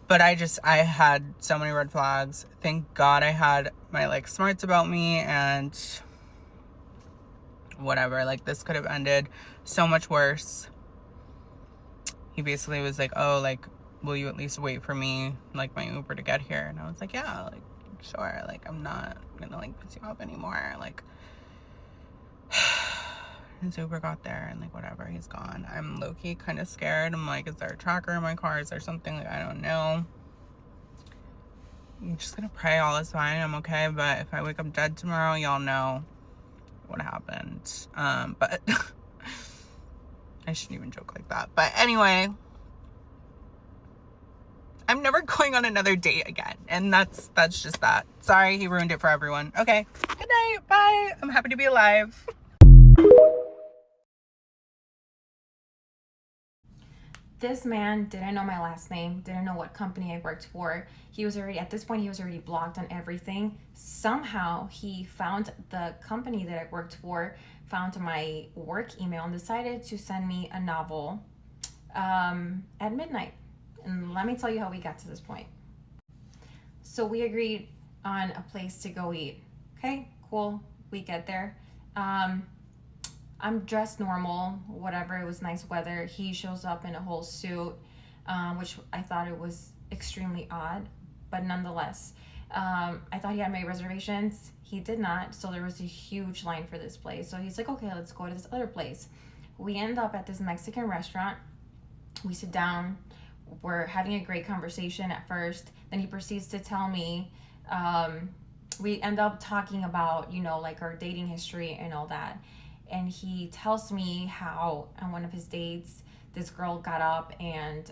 but I had so many red flags. Thank God I had my like smarts about me, and whatever, like this could have ended so much worse. He basically was like, oh, like, will you at least wait for me, like my Uber to get here? And I was like, yeah, like sure, like I'm not gonna like piss you off anymore. Like his Uber got there, and like whatever, he's gone. I'm low-key kind of scared. I'm like, is there a tracker in my car? Is there something? Like, I don't know. I'm just gonna pray all is fine, I'm okay. But if I wake up dead tomorrow, y'all know what happened. But I shouldn't even joke like that. But anyway, I'm never going on another date again, and that's just that. Sorry, he ruined it for everyone. Okay, good night, bye. I'm happy to be alive. This man didn't know my last name, didn't know what company I worked for. He was already, at this point, he was already blocked on everything. Somehow he found the company that I worked for, found my work email, and decided to send me a novel at midnight. And let me tell you how we got to this point. So we agreed on a place to go eat. Okay, cool. We get there. I'm dressed normal, whatever. It was nice weather. He shows up in a whole suit, which I thought it was extremely odd, but nonetheless, I thought he had made reservations. He did not, so there was a huge line for this place. So he's like, okay, let's go to this other place. We end up at this Mexican restaurant. We sit down. We're having a great conversation at first. Then he proceeds to tell me, we end up talking about, you know, like our dating history and all that. And he tells me how on one of his dates, this girl got up and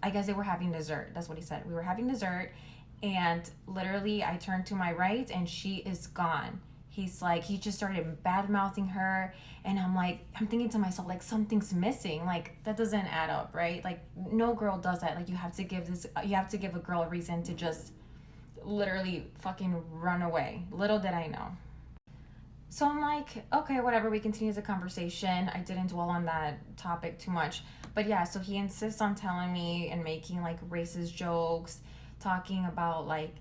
I guess they were having dessert. That's what he said. We were having dessert and literally I turned to my right and she is gone. He's like, he just started bad mouthing her. And I'm like, I'm thinking to myself, like, something's missing. Like, that doesn't add up, right? Like, no girl does that. Like, you have to give a girl a reason to just literally fucking run away. Little did I know. So I'm like, okay, whatever, we continue the conversation. I didn't dwell on that topic too much. But yeah, so he insists on telling me and making like racist jokes, talking about like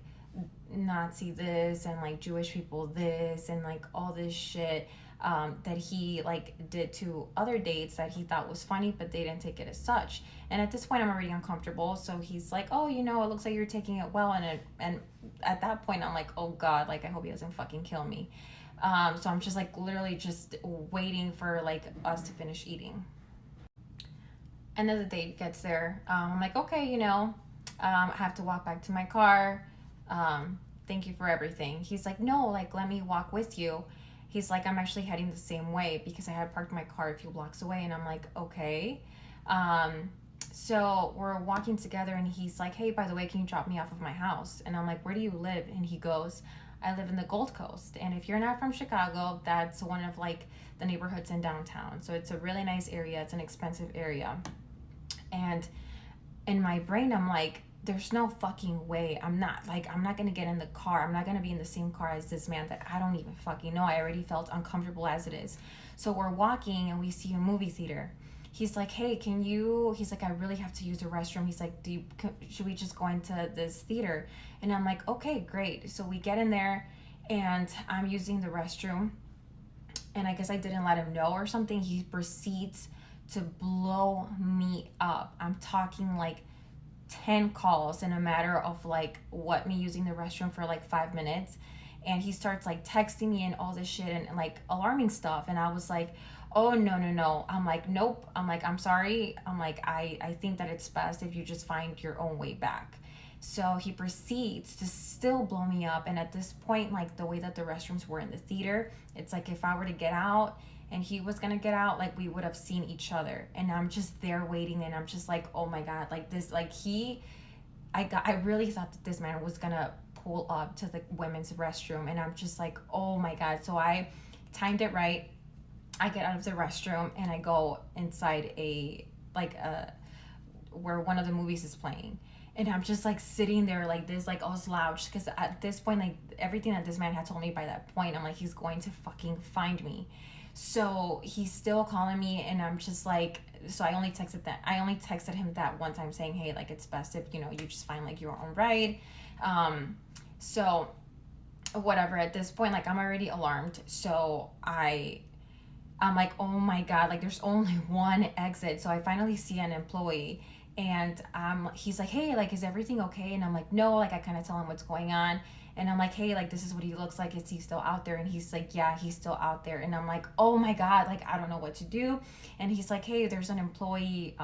Nazi this and like Jewish people this and like all this shit that he like did to other dates that he thought was funny, but they didn't take it as such. And at this point I'm already uncomfortable. So he's like, oh, you know, it looks like you're taking it well. And at that point I'm like, oh God, like I hope he doesn't fucking kill me. So I'm just like literally just waiting for like us to finish eating. And then the date gets there. I'm like, okay, you know, I have to walk back to my car. Thank you for everything. He's like, no, like, let me walk with you. He's like, I'm actually heading the same way because I had parked my car a few blocks away. And I'm like, okay. So we're walking together and he's like, hey, by the way, can you drop me off of my house? And I'm like, where do you live? And he goes, I live in the Gold Coast. And if you're not from Chicago, that's one of like the neighborhoods in downtown. So it's a really nice area. It's an expensive area. And in my brain, I'm like, there's no fucking way. I'm not going to get in the car. I'm not going to be in the same car as this man that I don't even fucking know. I already felt uncomfortable as it is. So we're walking and we see a movie theater. He's like, hey, he's like, I really have to use the restroom. He's like, should we just go into this theater? And I'm like, okay, great. So we get in there and I'm using the restroom. And I guess I didn't let him know or something. He proceeds to blow me up. I'm talking like 10 calls in a matter of like me using the restroom for like 5 minutes. And he starts like texting me and all this shit and like alarming stuff. And I was like, oh, no. I'm like, nope. I'm like, I'm sorry. I'm like, I think that it's best if you just find your own way back. So he proceeds to still blow me up. And at this point, like the way that the restrooms were in the theater, it's like if I were to get out and he was gonna get out, like we would have seen each other. And I'm just there waiting and I'm just like, oh my God, like this, like I really thought that this man was gonna pull up to the women's restroom. And I'm just like, oh my God. So I timed it right. I get out of the restroom and I go inside where one of the movies is playing. And I'm just like sitting there like this, like all slouched. Because at this point, like everything that this man had told me by that point, I'm like, he's going to fucking find me. So he's still calling me and I'm just like, so I only texted him that one time saying, hey, like it's best if, you know, you just find like your own ride. So whatever, at this point, like I'm already alarmed. So I'm like, oh my God, like there's only one exit. So I finally see an employee and he's like, hey, like, is everything okay? And I'm like, no, like I kind of tell him what's going on. And I'm like, hey, like this is what he looks like. Is he still out there? And he's like, yeah, he's still out there. And I'm like, oh my God, like I don't know what to do. And he's like, hey, there's an employee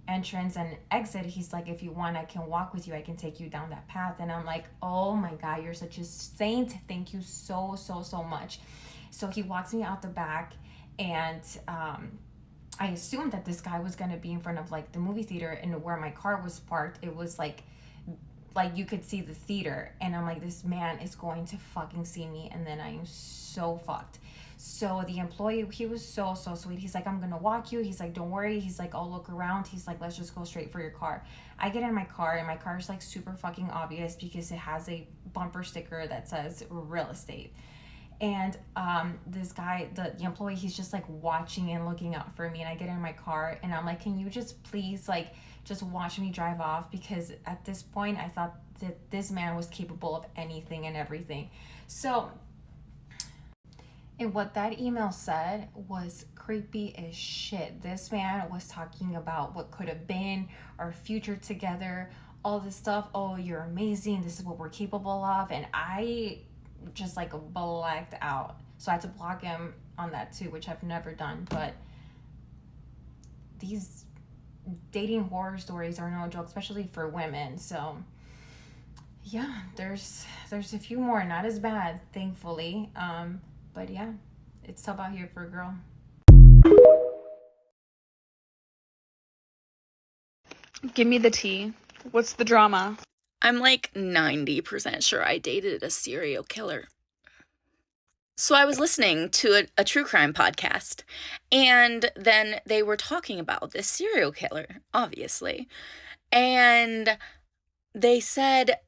entrance and exit. He's like, if you want, I can walk with you. I can take you down that path. And I'm like, oh my God, you're such a saint. Thank you so much. So he walks me out the back and I assumed that this guy was gonna be in front of like the movie theater, and where my car was parked, it was like you could see the theater. And I'm like, this man is going to fucking see me and then I am so fucked. So the employee, he was so sweet. He's like, I'm gonna walk you. He's like, don't worry. He's like, I'll look around. He's like, let's just go straight for your car. I get in my car, and my car is like super fucking obvious because it has a bumper sticker that says real estate. And this guy, the employee, he's just like watching and looking out for me. And I get in my car, and I'm like, can you just please like just watch me drive off? Because at this point I thought that this man was capable of anything and everything. So, and what that email said was creepy as shit. This man was talking about what could have been, our future together, all this stuff. Oh, you're amazing. This is what we're capable of. And I just like blacked out. So I had to block him on that too, which I've never done. But these dating horror stories are no joke, especially for women. So yeah, there's a few more, not as bad, thankfully. But yeah, it's tough out here for a girl. Give me the tea. What's the drama? I'm like 90% sure I dated a serial killer. So I was listening to a true crime podcast, and then they were talking about this serial killer, obviously. And they said,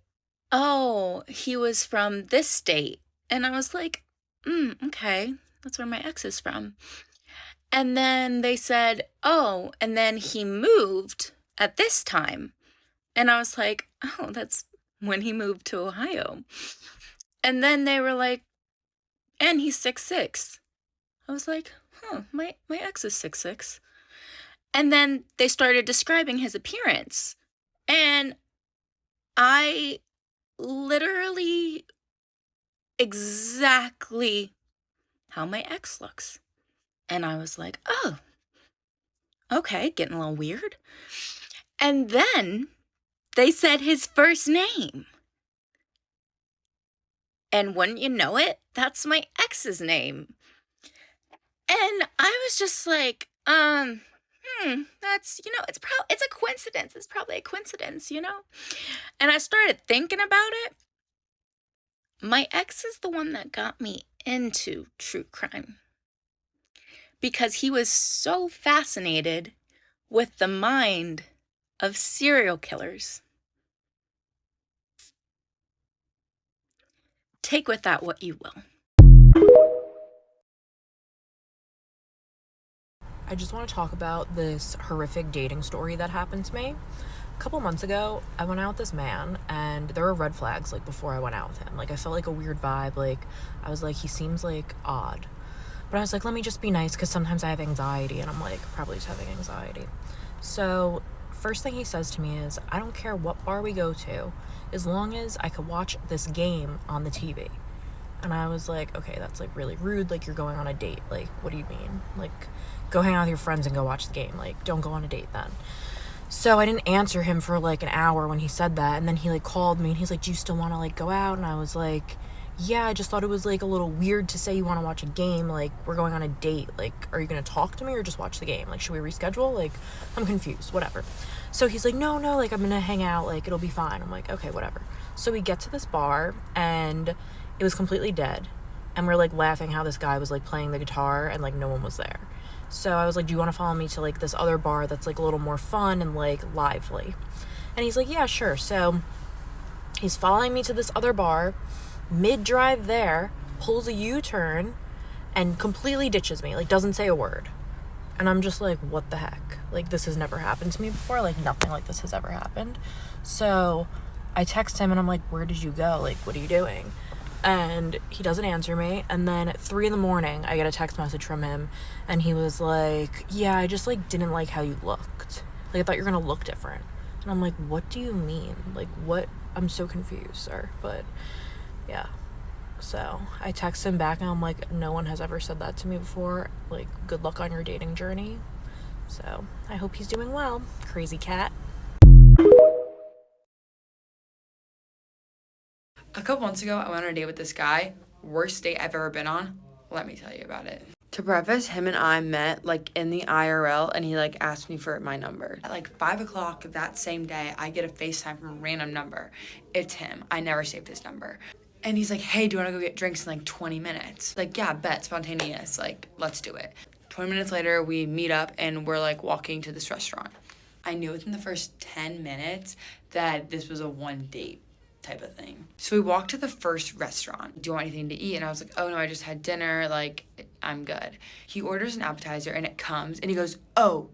oh, he was from this state. And I was like, okay, that's where my ex is from. And then they said, oh, and then he moved at this time. And I was like, oh, that's when he moved to Ohio. And then they were like, and he's 6'6". I was like, my ex is 6'6". And then they started describing his appearance. And I literally exactly how my ex looks. And I was like, oh, okay, getting a little weird. And then they said his first name. And wouldn't you know it, that's my ex's name. And I was just like, that's, it's a coincidence. It's probably a coincidence, And I started thinking about it. My ex is the one that got me into true crime. Because he was so fascinated with the mind of serial killers. Take with that what you will. I just want to talk about this horrific dating story that happened to me. A couple months ago, I went out with this man, and there were red flags, like, before I went out with him. Like, I felt like a weird vibe. Like, I was like, he seems, like, odd. But I was like, let me just be nice, because sometimes I have anxiety, and I'm, like, probably just having anxiety. So, first thing he says to me is, I don't care what bar we go to, as long as I could watch this game on the TV. And I was like, okay, that's, like, really rude. Like, you're going on a date. Like, what do you mean? Like, go hang out with your friends and go watch the game. Like, don't go on a date then. So I didn't answer him for, like, an hour when he said that. And then he, like, called me, and he's like, do you still want to, like, go out? And I was like, yeah, I just thought it was, like, a little weird to say you want to watch a game. Like, we're going on a date. Like, are you going to talk to me or just watch the game? Like, should we reschedule? Like, I'm confused. Whatever. So he's like, no, like, I'm going to hang out. Like, it'll be fine. I'm like, okay, whatever. So we get to this bar, and it was completely dead. And we're, like, laughing how this guy was, like, playing the guitar, and, like, no one was there. So I was like, do you want to follow me to, like, this other bar that's, like, a little more fun and, like, lively? And he's like, yeah, sure. So he's following me to this other bar, mid-drive there, pulls a U-turn, and completely ditches me. Like, doesn't say a word. And I'm just like, what the heck? Like, this has never happened to me before. Like, nothing like this has ever happened. So I text him, and I'm like, where did you go? Like, what are you doing? And he doesn't answer me. And then at 3 a.m, I get a text message from him, and he was like, yeah, I just, like, didn't like how you looked. Like, I thought you were gonna look different. And I'm like, what do you mean? Like, what? I'm so confused, sir. But yeah. So I text him back, and I'm like, no one has ever said that to me before. Like, good luck on your dating journey. So I hope he's doing well. Crazy cat. A couple months ago, I went on a date with this guy. Worst date I've ever been on. Let me tell you about it. To preface, him and I met, like, in the IRL, and he, like, asked me for my number. At, like, 5 o'clock that same day, I get a FaceTime from a random number. It's him. I never saved his number. And he's like, hey, do you want to go get drinks in like 20 minutes? Like, yeah, bet, spontaneous. Like, let's do it. 20 minutes later, we meet up and we're like walking to this restaurant. I knew within the first 10 minutes that this was a one date type of thing. So we walked to the first restaurant. Do you want anything to eat? And I was like, oh no, I just had dinner. Like, I'm good. He orders an appetizer and it comes and he goes, oh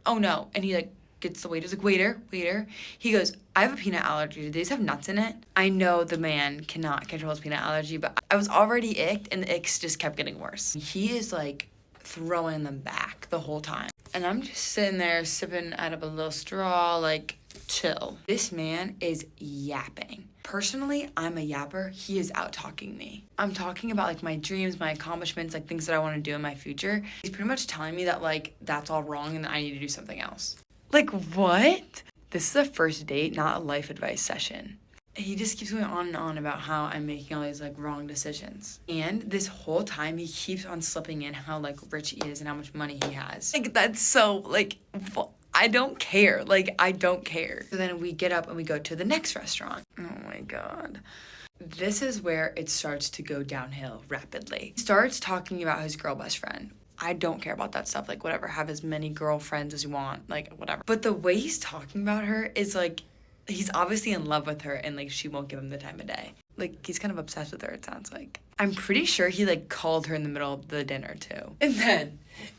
no. And he like gets the waiter's like, waiter. He goes, I have a peanut allergy. Do these have nuts in it? I know the man cannot control his peanut allergy, but I was already icked and the icks just kept getting worse. He is like throwing them back the whole time. And I'm just sitting there sipping out of a little straw, like, chill. This man is yapping. Personally, I'm a yapper. He is out talking me. I'm talking about like my dreams, my accomplishments, like things that I want to do in my future. He's pretty much telling me that like that's all wrong and that I need to do something else. Like, what? This is a first date, not a life advice session. He just keeps going on and on about how I'm making all these like wrong decisions. And this whole time he keeps on slipping in how like rich he is and how much money he has. Like, that's so like, I don't care. Like, I don't care. So then we get up and we go to the next restaurant. Oh my God. This is where it starts to go downhill rapidly. He starts talking about his girl best friend. I don't care about that stuff. Like, whatever, have as many girlfriends as you want, like, whatever. But the way he's talking about her is like, he's obviously in love with her and like she won't give him the time of day. Like, he's kind of obsessed with her, it sounds like. I'm pretty sure he like called her in the middle of the dinner too. And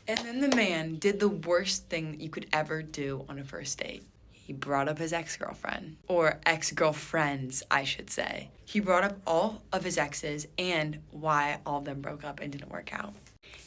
then the man did the worst thing that you could ever do on a first date. He brought up his ex-girlfriend, or ex-girlfriends, I should say. He brought up all of his exes and why all of them broke up and didn't work out.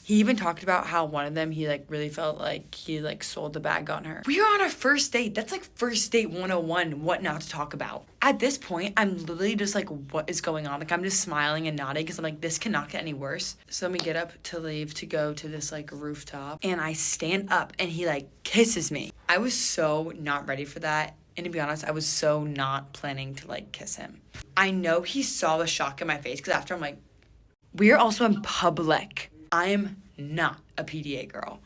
He even talked about how one of them, he like really felt like he like sold the bag on her. We are on our first date. That's like first date 101, what not to talk about. At this point, I'm literally just like, what is going on? Like, I'm just smiling and nodding because I'm like, this cannot get any worse. So then we get up to leave to go to this like rooftop and I stand up and he like kisses me. I was so not ready for that. And to be honest, I was so not planning to like kiss him. I know he saw the shock in my face because after I'm like, we're also in public. I'm not a PDA girl.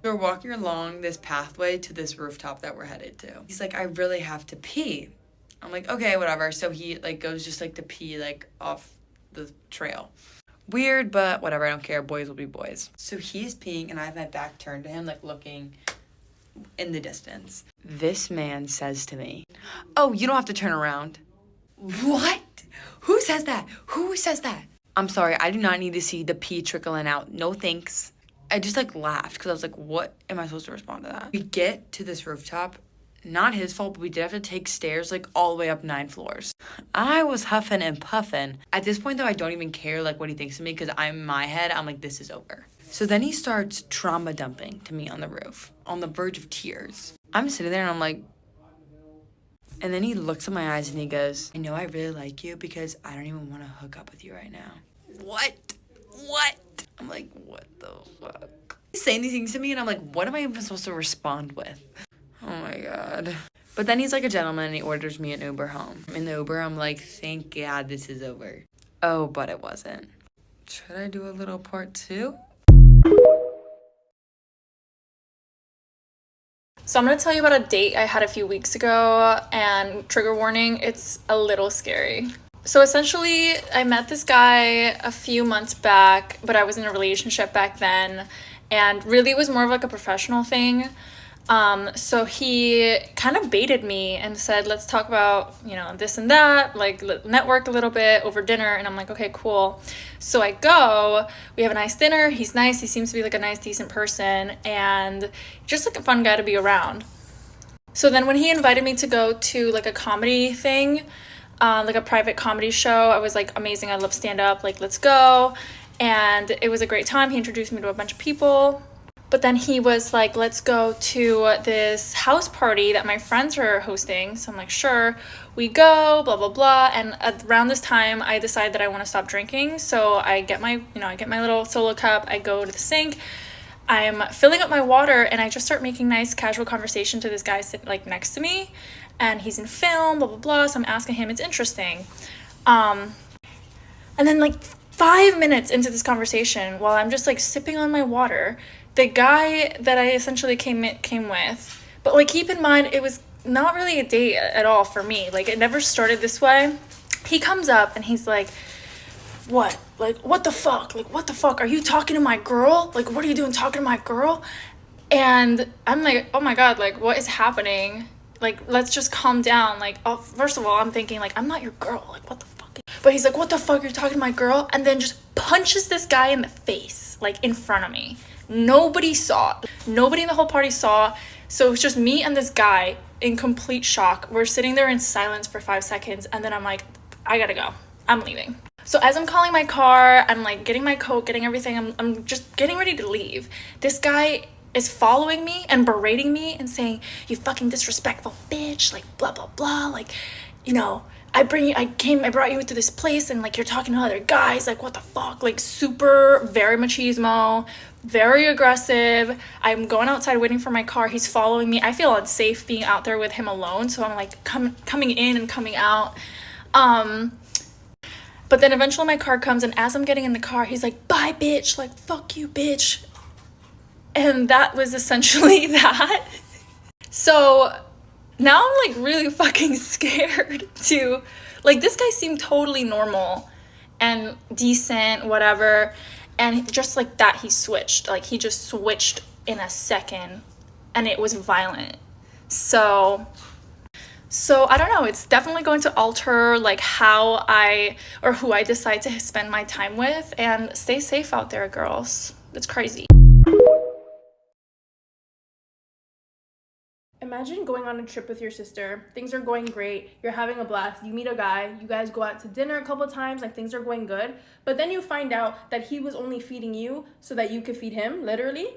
We're walking along this pathway to this rooftop that we're headed to. He's like, I really have to pee. I'm like, okay, whatever. So he like goes just like to pee like off the trail. Weird, but whatever, I don't care. Boys will be boys. So he's peeing and I have my back turned to him, like looking in the distance. This man says to me, oh, you don't have to turn around. What? Who says that? Who says that? I'm sorry, I do not need to see the pee trickling out. No thanks. I just like laughed because I was like, what am I supposed to respond to that? We get to this rooftop. Not his fault, but we did have to take stairs like all the way up 9 floors. I was huffing and puffing. At this point though, I don't even care like what he thinks of me because I'm in my head, I'm like, this is over. So then he starts trauma dumping to me on the roof, on the verge of tears. I'm sitting there and I'm like, and then he looks in my eyes and he goes, I know I really like you because I don't even want to hook up with you right now. What? I'm like, what the fuck? He's saying these things to me and I'm like, what am I even supposed to respond with? Oh my God. But then he's like a gentleman and he orders me an Uber home. In the Uber, I'm like, thank God this is over. Oh, but it wasn't. Should I do a little part 2? So I'm going to tell you about a date I had a few weeks ago, and trigger warning, it's a little scary. So essentially, I met this guy a few months back, but I was in a relationship back then, and really it was more of like a professional thing. So he kind of baited me and said, let's talk about, you know, this and that, like network a little bit over dinner. And I'm like, okay, cool. So I go, we have a nice dinner. He's nice. He seems to be like a nice, decent person and just like a fun guy to be around. So then when he invited me to go to like a comedy thing, like a private comedy show, I was like, amazing. I love stand up. Like, let's go. And it was a great time. He introduced me to a bunch of people. But then he was like, let's go to this house party that my friends are hosting. So I'm like, sure, we go, blah, blah, blah. And around this time, I decide that I want to stop drinking. So I get my little solo cup. I go to the sink. I'm filling up my water and I just start making nice casual conversation to this guy sitting like next to me. And he's in film, blah, blah, blah. So I'm asking him, it's interesting. And then like 5 minutes into this conversation, while I'm just like sipping on my water, the guy that I essentially came with, but like keep in mind, it was not really a date at all for me. Like it never started this way. He comes up and he's like, what? Like, what the fuck? Like, what the fuck? Are you talking to my girl? Like, what are you doing talking to my girl? And I'm like, oh my God, like, what is happening? Like, let's just calm down. Like, oh, first of all, I'm thinking, like, I'm not your girl. Like, what the fuck? But he's like, what the fuck? You're talking to my girl? And then just punches this guy in the face, like, in front of me. Nobody saw. Nobody in the whole party saw. So it was just me and this guy in complete shock. We're sitting there in silence for 5 seconds. And then I'm like, I gotta go. I'm leaving. So as I'm calling my car, I'm like getting my coat, getting everything. I'm just getting ready to leave. This guy is following me and berating me and saying, you fucking disrespectful bitch, like blah, blah, blah. Like, you know, I brought you to this place and like you're talking to other guys. Like, what the fuck? Like super, very machismo, very aggressive. I'm going outside waiting for my car. He's following me. I feel unsafe being out there with him alone. So I'm like coming in and coming out. But then eventually my car comes, and as I'm getting in the car, he's like, bye, bitch. Like, fuck you, bitch. And that was essentially that. So now I'm like really fucking scared to, like, this guy seemed totally normal and decent, whatever. And just like that, he switched. Like, he just switched in a second, and it was violent. So I don't know, it's definitely going to alter like how who I decide to spend my time with. And stay safe out there, girls. It's crazy. Imagine going on a trip with your sister. Things are going great. You're having a blast. You meet a guy. You guys go out to dinner a couple times. Like, things are going good. But then you find out that he was only feeding you so that you could feed him, literally.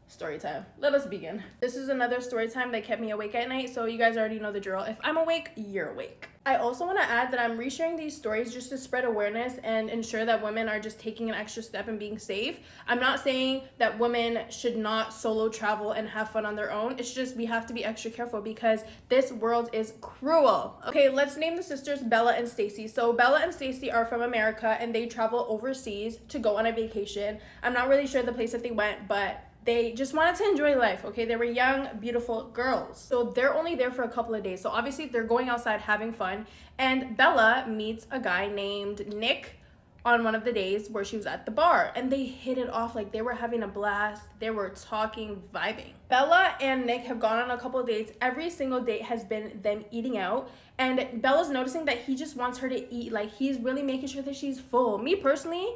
Story time. Let us begin. This is another story time that kept me awake at night, so you guys already know the drill. If I'm awake, you're awake. I also want to add that I'm resharing these stories just to spread awareness and ensure that women are just taking an extra step and being safe. I'm not saying that women should not solo travel and have fun on their own. It's just we have to be extra careful because this world is cruel. Okay, let's name the sisters Bella and Stacy. So Bella and Stacy are from America and they travel overseas to go on a vacation. I'm not really sure the place that they went, but they just wanted to enjoy life, okay? They were young, beautiful girls. So they're only there for a couple of days. So obviously they're going outside having fun. And Bella meets a guy named Nick on one of the days where she was at the bar. And they hit it off, like they were having a blast. They were talking, vibing. Bella and Nick have gone on a couple of dates. Every single date has been them eating out. And Bella's noticing that he just wants her to eat. Like, he's really making sure that she's full. Me personally,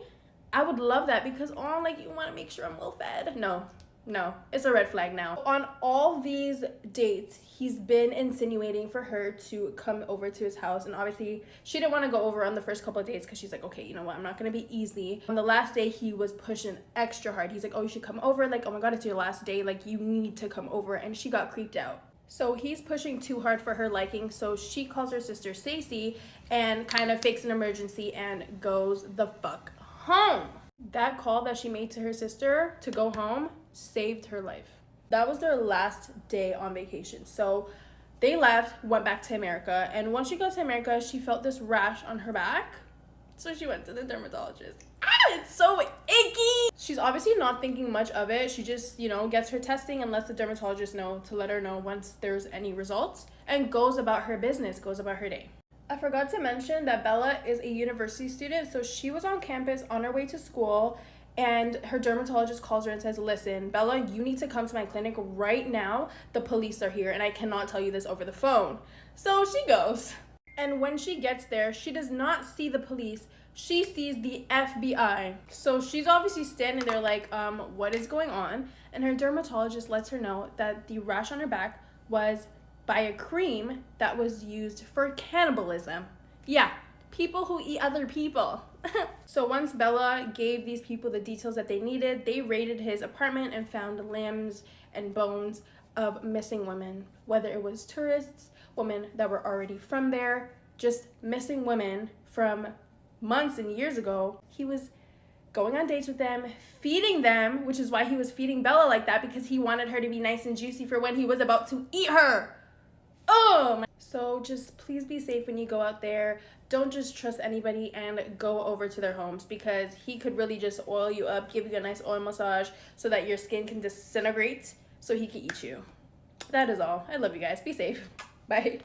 I would love that because, oh, like, you want to make sure I'm well fed. No, it's a red flag now. On all these dates, he's been insinuating for her to come over to his house. And obviously, she didn't want to go over on the first couple of dates because she's like, okay, you know what? I'm not going to be easy. On the last day, he was pushing extra hard. He's like, oh, you should come over. Like, oh my God, it's your last day. Like, you need to come over. And she got creeped out. So he's pushing too hard for her liking. So she calls her sister Stacy and kind of fakes an emergency and goes the fuck home. That call that she made to her sister to go home saved her life. That was their last day on vacation. So they left, went back to America, and once she got to America, she felt this rash on her back. So she went to the dermatologist. It's so icky. She's obviously not thinking much of it. She just, you know, gets her testing and lets the dermatologist know to let her know once there's any results and goes about her business, goes about her day. I forgot to mention that Bella is a university student, so she was on campus on her way to school, and her dermatologist calls her and says, listen, Bella, you need to come to my clinic right now. The police are here, and I cannot tell you this over the phone. So she goes. And when she gets there, she does not see the police. She sees the FBI. So she's obviously standing there like, what is going on? And her dermatologist lets her know that the rash on her back was by a cream that was used for cannibalism. Yeah, people who eat other people. So once Bella gave these people the details that they needed, they raided his apartment and found limbs and bones of missing women, whether it was tourists, women that were already from there, just missing women from months and years ago. He was going on dates with them, feeding them, which is why he was feeding Bella like that, because he wanted her to be nice and juicy for when he was about to eat her. Oh my. So just please be safe when you go out there. Don't just trust anybody and go over to their homes, because he could really just oil you up, give you a nice oil massage so that your skin can disintegrate so he can eat you. That is all. I love you guys. Be safe. Bye.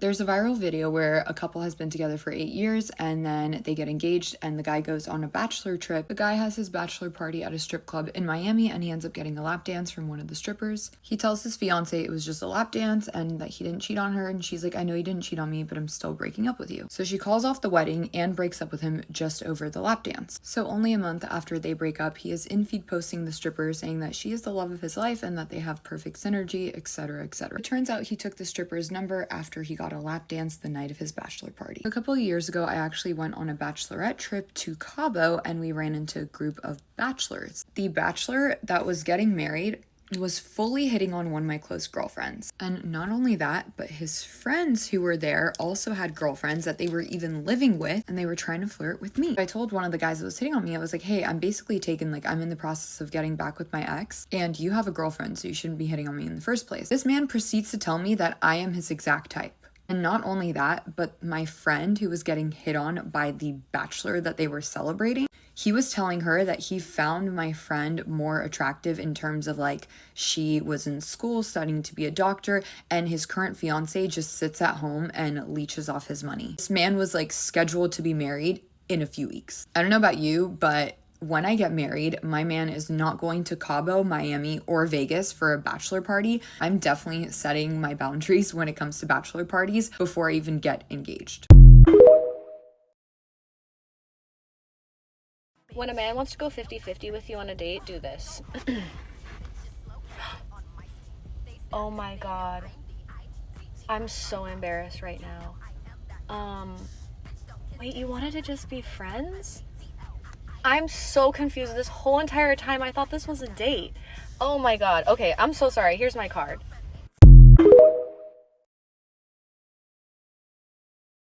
There's a viral video where a couple has been together for 8 years and then they get engaged and the guy goes on a bachelor trip. The guy has his bachelor party at a strip club in Miami and he ends up getting a lap dance from one of the strippers. He tells his fiance it was just a lap dance and that he didn't cheat on her, and she's like, I know you didn't cheat on me, but I'm still breaking up with you. So she calls off the wedding and breaks up with him just over the lap dance. So only a month after they break up, he is in feed posting the stripper saying that she is the love of his life and that they have perfect synergy, etc, etc. It turns out he took the stripper's number after he got a lap dance the night of his bachelor party. A couple of years ago, I actually went on a bachelorette trip to Cabo and we ran into a group of bachelors. The bachelor that was getting married was fully hitting on one of my close girlfriends. And not only that, but his friends who were there also had girlfriends that they were even living with, and they were trying to flirt with me. I told one of the guys that was hitting on me, I was like, hey, I'm basically taken, like, I'm in the process of getting back with my ex, and you have a girlfriend, so you shouldn't be hitting on me in the first place. This man proceeds to tell me that I am his exact type. And not only that, but my friend who was getting hit on by the bachelor that they were celebrating, he was telling her that he found my friend more attractive in terms of, like, she was in school studying to be a doctor and his current fiance just sits at home and leeches off his money. This man was, like, scheduled to be married in a few weeks. I don't know about you, but when I get married, my man is not going to Cabo, Miami, or Vegas for a bachelor party. I'm definitely setting my boundaries when it comes to bachelor parties before I even get engaged. When a man wants to go 50-50 with you on a date, do this. Oh my god. I'm so embarrassed right now. Wait, you wanted to just be friends? I'm so confused. This whole entire time I thought this was a date. Oh my god. Okay, I'm so sorry. Here's my card.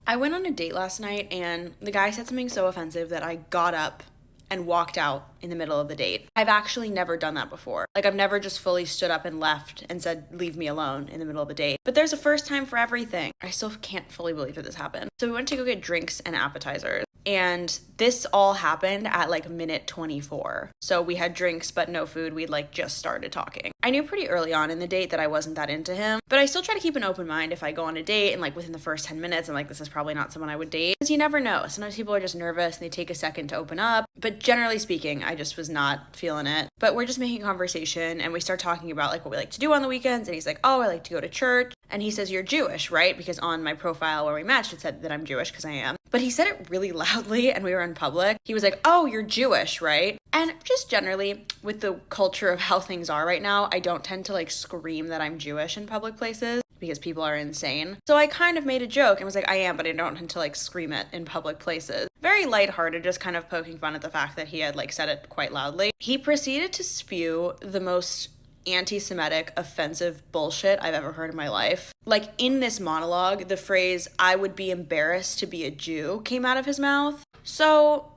I went on a date last night and the guy said something so offensive that I got up and walked out in the middle of the date. I've actually never done that before. Like, I've never just fully stood up and left and said, leave me alone in the middle of the date. But there's a first time for everything. I still can't fully believe that this happened. So we went to go get drinks and appetizers. And this all happened at like minute 24. So we had drinks but no food. We'd like just started talking. I knew pretty early on in the date that I wasn't that into him, but I still try to keep an open mind if I go on a date and like within the first 10 minutes I'm like, this is probably not someone I would date. Because you never know. Sometimes people are just nervous and they take a second to open up. But generally speaking, I just was not feeling it. But we're just making conversation and we start talking about like what we like to do on the weekends. And he's like, oh, I like to go to church. And he says, you're Jewish, right? Because on my profile where we matched, it said that I'm Jewish because I am. But he said it really loudly and we were in public. He was like, oh, you're Jewish, right? And just generally with the culture of how things are right now, I don't tend to like scream that I'm Jewish in public places because people are insane. So I kind of made a joke and was like, I am, but I don't tend to like scream it in public places. Very lighthearted, just kind of poking fun at the fact that he had like said it quite loudly. He proceeded to spew the most anti-Semitic, offensive bullshit I've ever heard in my life. Like in this monologue, the phrase, I would be embarrassed to be a Jew came out of his mouth. So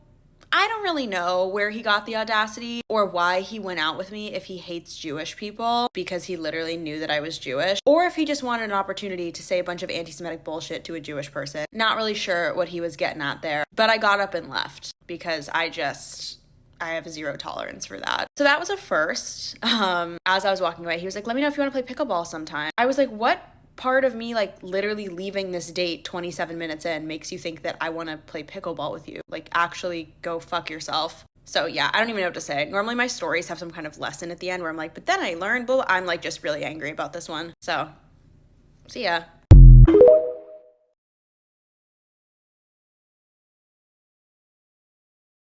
I don't really know where he got the audacity or why he went out with me if he hates Jewish people because he literally knew that I was Jewish, or if he just wanted an opportunity to say a bunch of anti-Semitic bullshit to a Jewish person. Not really sure what he was getting at there, but I got up and left because I have zero tolerance for that. So that was a first. As I was walking away, he was like, let me know if you want to play pickleball sometime. I was like, what part of me, like literally leaving this date 27 minutes in makes you think that I want to play pickleball with you? Like, actually go fuck yourself. So yeah, I don't even know what to say. Normally my stories have some kind of lesson at the end where I'm like, but then I learned, I'm like just really angry about this one. So, see ya.